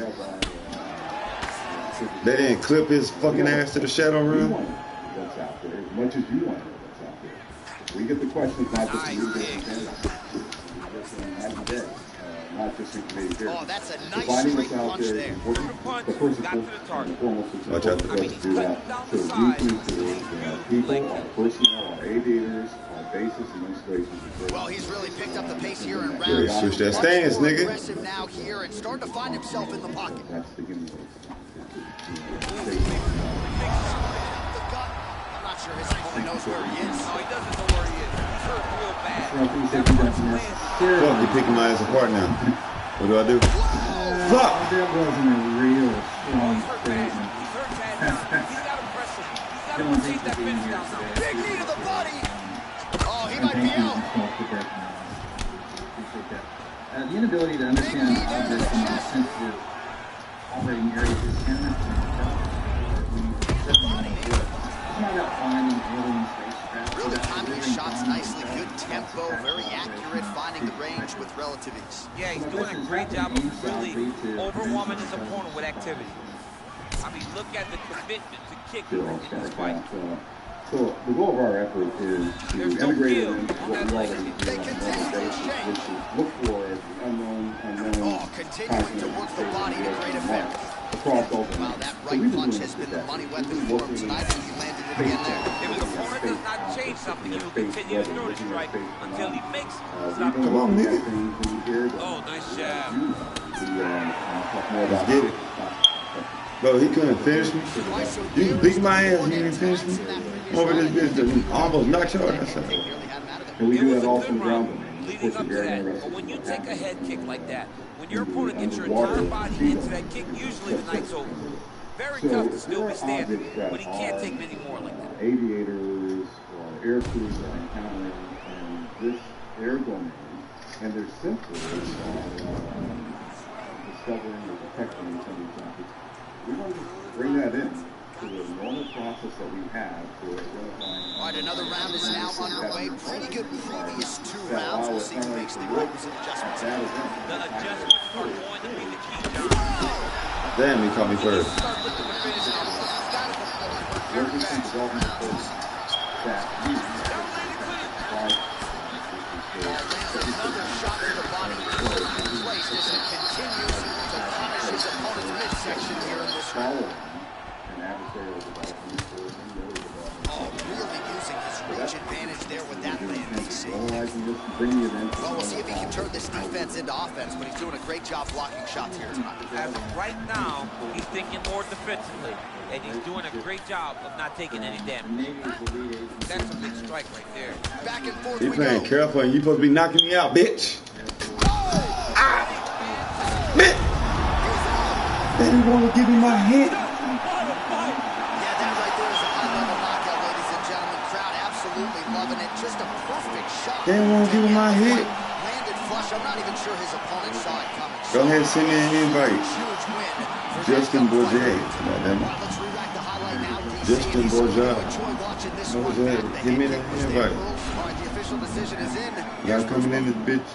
They didn't clip his fucking ass to the shadow room. What's out there, as much as you want to know what's out there. We get the questions not just from you, not just in Canadian here. Oh, that's a nice finding straight what's out punch there there. is important. But first and foremost, it's important for us to do that. So we can do our people, our personnel, our aviators, our bases and installations. Well, he's really picked up the pace here in round Yeah, switch that stance, nigga. Aggressive now here and starting to find himself in the pocket. That's the beginning of it. I'm not sure his opponent knows where he is. No, he doesn't know where he is. He's hurt real bad. Fuck, you're picking my ass apart now. What do I do? Fuck! That wasn't a real strong statement. Big knee to the body. Oh, he might be out. The inability to understand objects in a sensitive operating areas is counter. Really timing his shots nicely, good tempo, very accurate, finding the range with relative ease. Yeah, he's doing a great job of really overwhelming his opponent with activity. I mean, look at the commitment to kick in this fight. So the goal of our effort is to integrate it into what we already do on a daily basis, which is look for the unknown, continuing to work the body to great effect. Across all the Wow, that right punch has been the money weapon for him tonight, and he landed it again there. If his opponent does not change something, he will continue to throw the strike until he makes stop. Come on, nigga. Oh, nice jab. Let's get it. Bro, he couldn't finish me. You beat my ass, he didn't finish me. Over this bitch that almost knocked your ass out. And we do that all from ground. Leading up to that, but when you take a head kick like that, when your opponent gets your entire body into that kick, usually the night's over. Very tough to still be standing, but he can't take many more like that. Aviators or air crews are encountering in this air domain, and they're simply discovering or detecting some of these objects. We want to bring that in to the normal process that we have for identifying. All right, another round is now underway. Pretty good previous two rounds. We'll see who makes the requisite adjustments. The adjustments are going to be the key, John. Damn, he caught me first. Another shot to the body. Placed as he continues to punish his opponent's midsection here in this round. Really using his reach advantage there with that land, DC. Well, we'll see if he can turn this defense into offense, but he's doing a great job blocking shots here tonight. As of right now, he's thinking more defensively, and he's doing a great job of not taking any damage. That's a big strike right there. Back and forth He we playing go. careful, and you supposed to be knocking me out, bitch. Ah! Bitch! They didn't want to give me my hit. Loving it, just a perfect shot. They won't give him my hit. Landed flush. I'm not even sure his opponent saw it coming. Go ahead and send me an invite. Huge win. Justin Bourget. Justin Bourget. Give me that invite. All right, the official decision is in. Y'all coming in this bitch.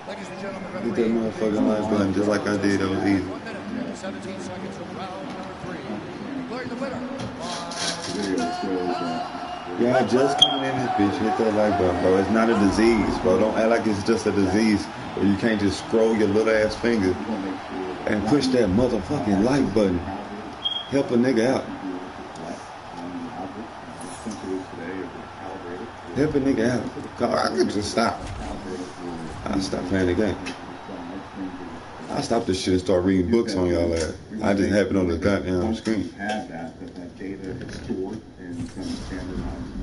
Ladies and gentlemen, Hit that motherfucking like button just like I did. That was easy. 1 minute and 17 seconds from round number 3. Declaring the winner. The video shows Y'all just coming in this bitch, hit that like button, bro. It's not a disease, bro. Don't act like it's just a disease where you can't just scroll your little ass finger and push that motherfucking like button. Help a nigga out. Help a nigga out. I could just stop. I'll stop playing the game. I stop this shit and start reading books on y'all ass. I just have it on the goddamn screen.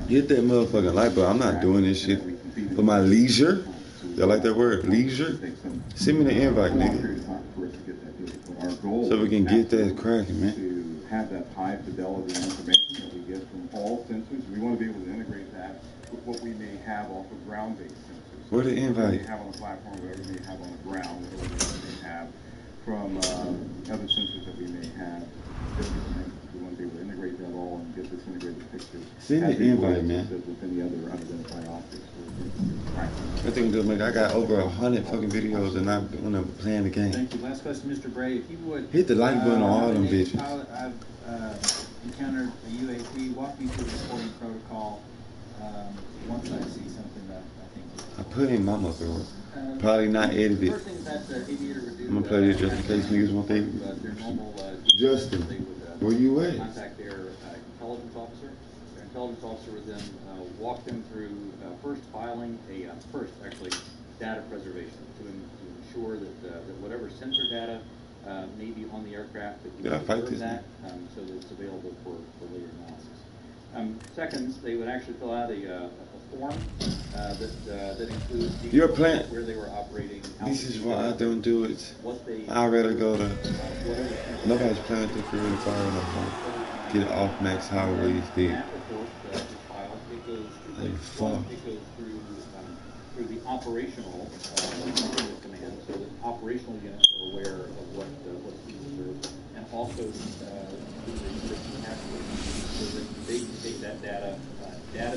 Hit that motherfucking like button. I'm not doing this shit for my leisure. Y'all like that word? Leisure? Send me the invite, nigga. So we can get that cracking, man. To have that high fidelity information that we get from all sensors, we want to be able to integrate that with what we may have off of ground-based sensors. Where the invite? Whatever we have on the platform, whatever we may have on the ground, whatever we may have from other sensors that we may have. We want to be able to integrate that all and get this integrated picture. Send the invite, man. With any other unidentified objects. I think just like I got over 100 fucking videos and I'm playing the game. Thank you. Last question, Mr. Bray. If you would hit the like button on all them bitches. I've encountered a UAP. Walk me through the reporting protocol once I see something that I think. I put in my mother. Probably not edited. First thing that aviator would do. I'm gonna play this just in case niggas want that. Their normal. Justin, where you at? Contact their intelligence officer. Their intelligence officer would then walk them through first filing actually data preservation to ensure that whatever sensor data may be on the aircraft that we preserve that so that it's available for later analysis. Second, they would actually fill out a form that includes your plan where they were operating. This is why I don't do it. I'd rather go to nobody's playing to career and fire no more. Get it off max highways there. Hey, fuck. It goes through the operational command, so that operational units are aware of what's being observed, and also so that they can take that data.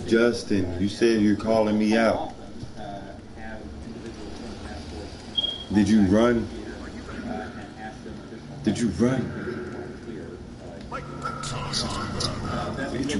Justin, you said you're calling me out. Did you run? Did you run? Did you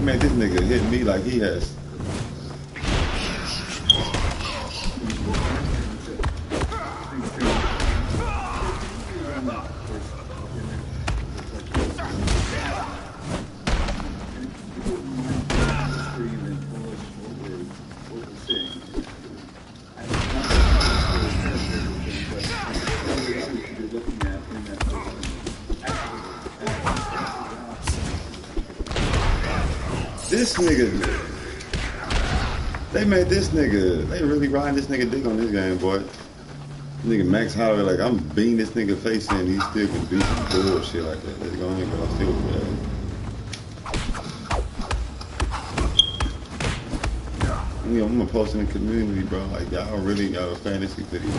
Man, this nigga hit me like he has. This nigga, they made this nigga, they really riding this nigga dick on this game, boy. Nigga Max Holloway, like, I'm beating this nigga face in, he still can do some bullshit like that. Let's go ahead, but I'm still bad. You know, I'm gonna post in the community, bro, like, y'all really got a fantasy video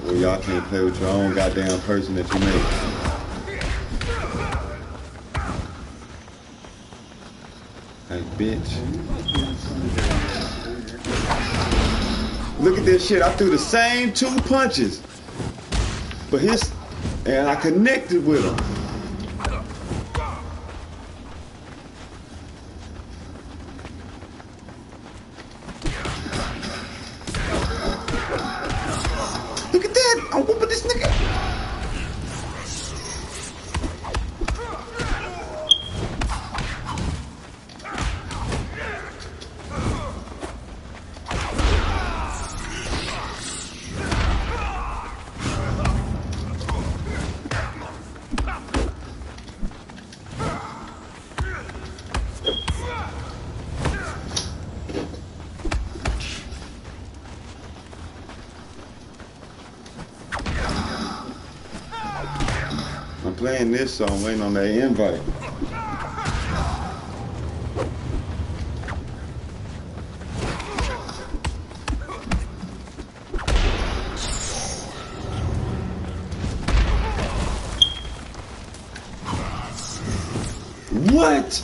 where y'all can't play with your own goddamn person that you made. Hey, bitch. Look at this shit. I threw the same 2 punches. But and I connected with him. Look at that. I'm whooping this nigga. I'm playing this song, waiting on that invite. What?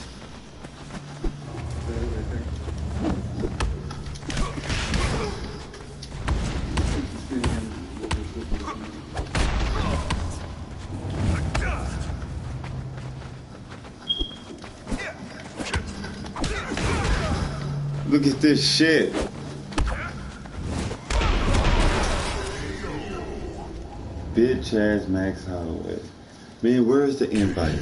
Look at this shit. Bitch ass Max Holloway. Man, where's the invite?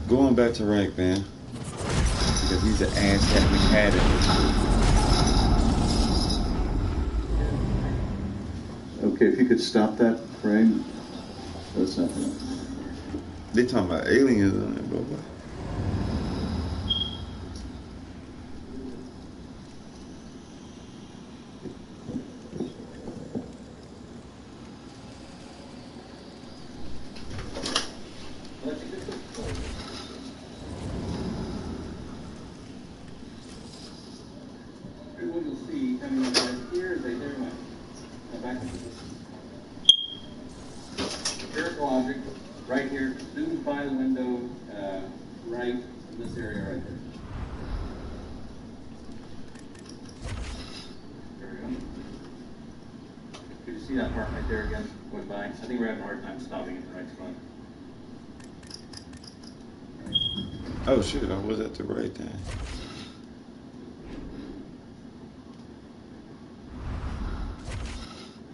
Going back to rank, man. Because he's an ass-hat mechanic. Okay, if you could stop that frame. That's nothing. They talking about aliens on it, bro. What you'll see coming up here is a different back into this spherical object right here, zoomed by the window, right in this area right there. There we go. Could you see that part right there again going by? I think we're having a hard time stopping at the right spot. Oh shit, I was at the right time.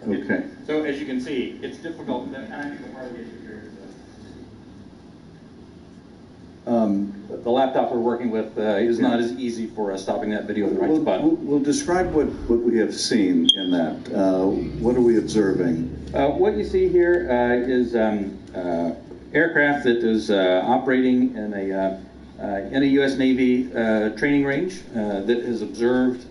Okay. So as you can see, it's difficult. And I think part of the issue here is the laptop we're working with is not as easy for stopping that video in the right spot. We'll describe what we have seen in that. What are we observing? What you see here is aircraft that is operating in a U.S. Navy training range that has observed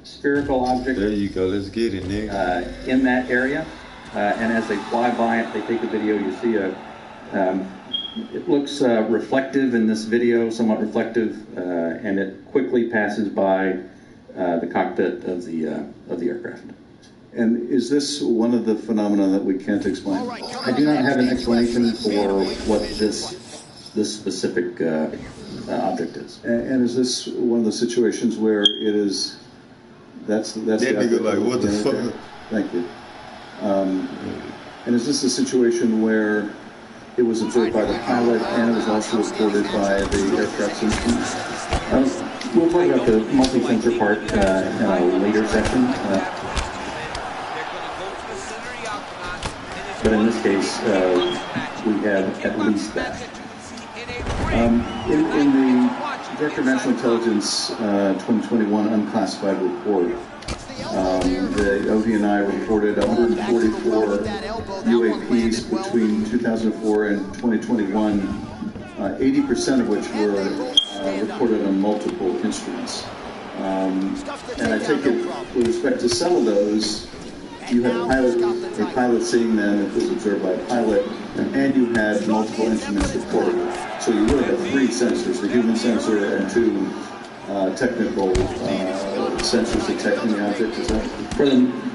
spherical objects. There you go. Let's get it, nigga. In that area, and as they fly by it, they take a video. You see it looks reflective in this video, somewhat reflective, and it quickly passes by the cockpit of the aircraft. And is this one of the phenomena that we can't explain? I do not have an explanation for what this specific object is. And is this one of the situations where it is? That's that nigga like, what the fuck? Thank you. And is this a situation where it was observed by the pilot and it was also reported by the aircraft's instruments? We'll talk about the multi-sensor part in a later session. But in this case, we have at least that. In the Director of National Intelligence 2021 unclassified report, the ODNI reported 144 UAPs between 2004 and 2021, 80% of which were reported on multiple instruments. And I take it, with respect to some of those, you had a pilot seeing them, it was observed by a pilot, and you had multiple instruments reported. So you really have three sensors, the human sensor and two technical sensors detecting the object. Is that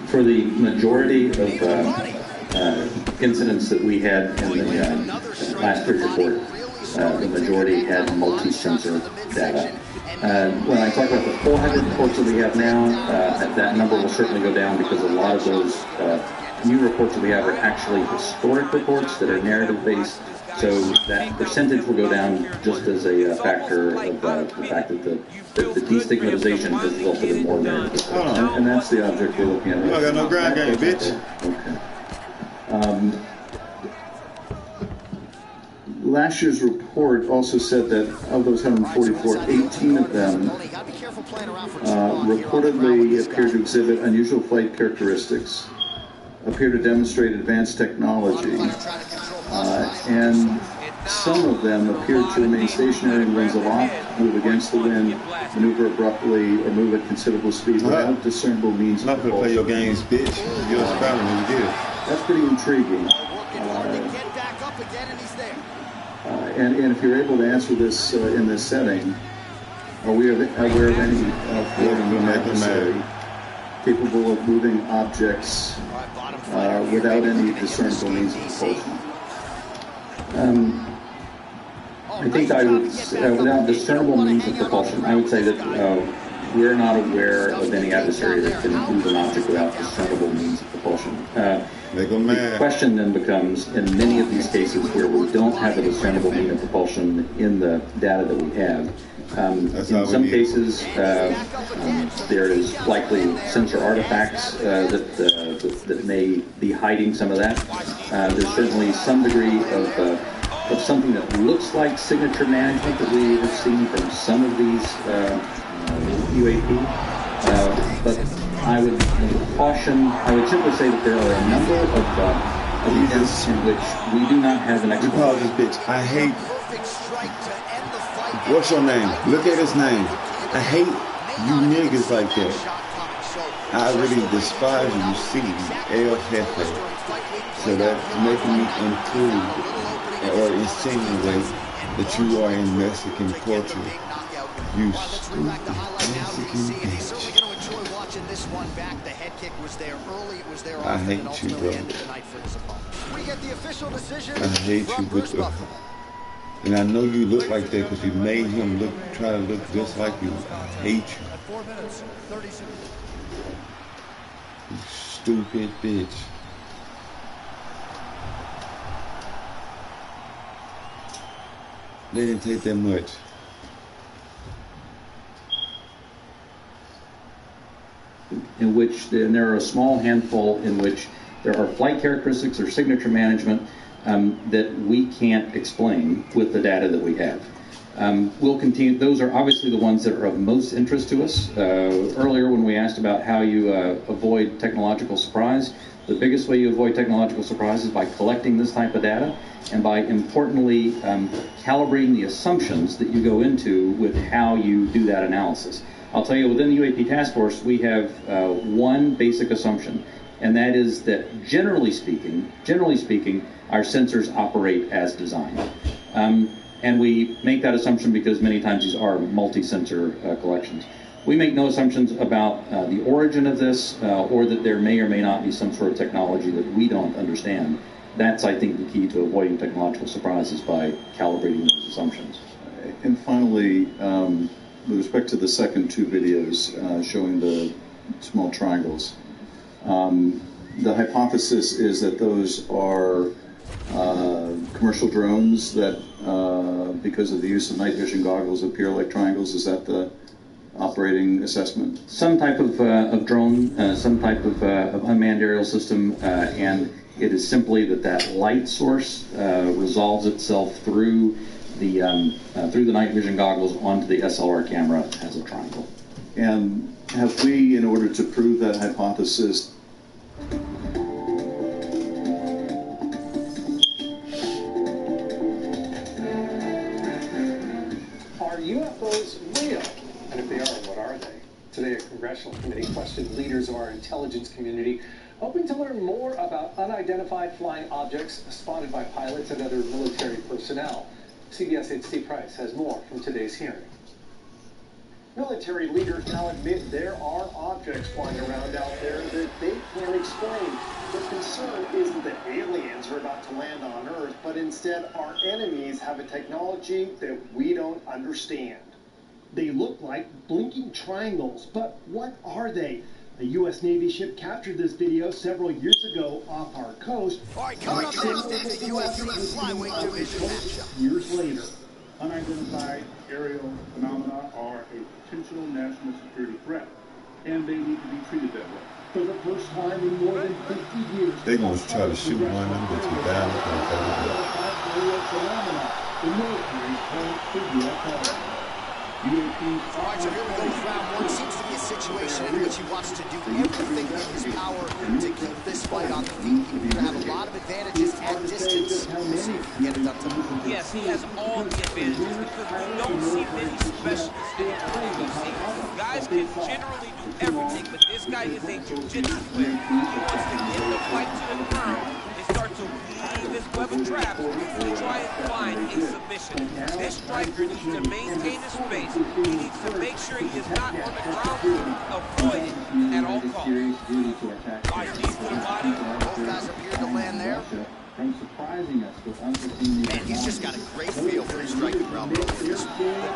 for the majority of incidents that we had in the last year's report, the majority had multi-sensor data. When I talk about the 400 reports that we have now, that number will certainly go down because a lot of those new reports that we have are actually historic reports that are narrative-based. So that percentage will go down just as a factor of the fact that the destigmatization has resulted in more narrative. And that's the object we're looking at. I got no ground game, bitch. Okay. Last year's report also said that of those 144, 18 of them reportedly appear to exhibit unusual flight characteristics, appear to demonstrate advanced technology, and some of them appear to remain stationary in winds aloft, move against the wind, maneuver abruptly, or move at considerable speed without discernible means of propulsion. Not gonna play your games, bitch. You're a Spider-Man, you get it. That's pretty intriguing. And if you're able to answer this in this setting, are we aware of any floating adversary capable of moving objects without any discernible means of propulsion? I think I would, without discernible means of propulsion, I would say that we're not aware of any adversary that can move an object without discernible means of propulsion. The question then becomes, in many of these cases where we don't have a discernible means of propulsion in the data that we have, in some cases there is likely sensor artifacts that may be hiding some of that. There's certainly some degree of something that looks like signature management that we have seen from some of these UAP, but I would caution, I would simply say that there are a number of events in which we do not have an explanation. This bitch, I hate. What's your name? Look at his name. I hate you niggas like that. I really despise you, see, El Jefe. So that's making me include or insinuate that you are in Mexican culture. You stupid Mexican bitch. I hate you, bro. I hate you with the... And I know you look like that because you made him try to look just like you. I hate you. You stupid bitch. They didn't take that much. In which, and there are a small handful in which there are flight characteristics or signature management that we can't explain with the data that we have. We'll continue, those are obviously the ones that are of most interest to us. Earlier when we asked about how you avoid technological surprise, the biggest way you avoid technological surprise is by collecting this type of data and by importantly calibrating the assumptions that you go into with how you do that analysis. I'll tell you, within the UAP task force, we have one basic assumption, and that is that generally speaking, our sensors operate as designed. And we make that assumption because many times these are multi-sensor collections. We make no assumptions about the origin of this or that there may or may not be some sort of technology that we don't understand. That's, I think, the key to avoiding technological surprises by calibrating those assumptions. And finally, with respect to the second two videos showing the small triangles, the hypothesis is that those are commercial drones that, because of the use of night vision goggles, appear like triangles. Is that the operating assessment? Some type of drone, some type of unmanned aerial system, and it is simply that light source resolves itself through the night vision goggles onto the SLR camera as a triangle. And have we, in order to prove that hypothesis, are UFOs real? And if they are, what are they? Today, a congressional committee questioned leaders of our intelligence community, hoping to learn more about unidentified flying objects spotted by pilots and other military personnel. CBS 8's Steve Price has more from today's hearing. Military leaders now admit there are objects flying around out there that they can't explain. The concern isn't that aliens are about to land on Earth, but instead our enemies have a technology that we don't understand. They look like blinking triangles, but what are they? A U.S. Navy ship captured this video several years ago off our coast. All right, coming up next, it's the UFC Flyweight Division matchup. Years later, unidentified aerial phenomena are a potential national security threat, and they need to be treated that way. For the first time in more than 50 years, they're going to try to shoot one of them bitches down. The military calls for UFO. All right, so here we go with round one. Seems to be a situation in which he wants to do everything in his power to keep this fight on the feet. He's going to have a lot of advantages at distance. We'll see if he can get it done tonight. Yes, he has all the advantages because we don't see many specialists in the UFC. Guys can generally do everything, but this guy is a jiu-jitsu player. He wants to get the fight to the ground and start to weave his web of traps to try and find a submission. This striker needs to maintain his space. He needs to make sure he is not on the ground to avoid it at all costs. All right, knee to the body. Both guys appear to land there. From surprising us with unforeseen... Man, he's just got a great feel for his striking realm. The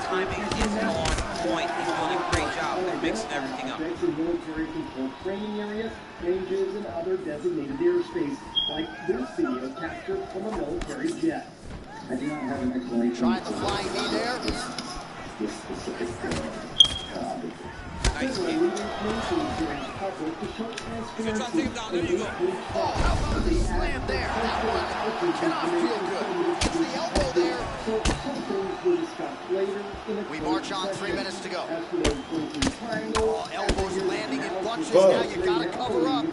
timing is on point, he's doing a great job of mixing everything up. Military control training areas, ranges, and other designated airspace, like this video captured from a military jet. I do not have an explanation. Trying the flying knee there. This specific Nice game. Oh, the slam there. That one cannot feel good. Gets the elbow there. We march on, 3 minutes to go. Oh, elbows landing in bunches. Now you gotta cover up.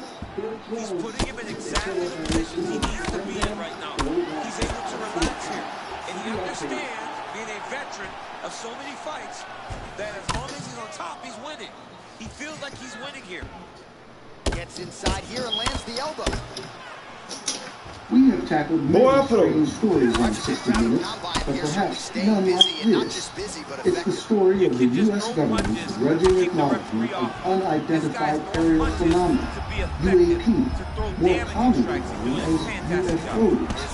He's putting him in exactly the position he needs to be in right now. He's able to relax here. And he understands, being a veteran of so many fights, that as long as he's on top, he's winning. He feels like he's winning here. Gets inside here and lands the elbow. We have tackled many strange stories on 60 Minutes, but perhaps none like this. It's the story of the U.S. government's grudging acknowledgement of unidentified aerial phenomena, UAP, more commonly known as UFOs.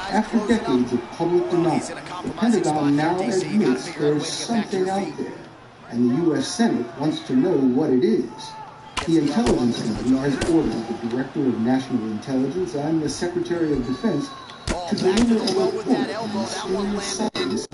After decades of public denial, the Pentagon now admits there's something out there, and the U.S. Senate wants to know what it is. The intelligence committee has ordered the Director of National Intelligence and the Secretary of Defense to deliver a report on mysterious sightings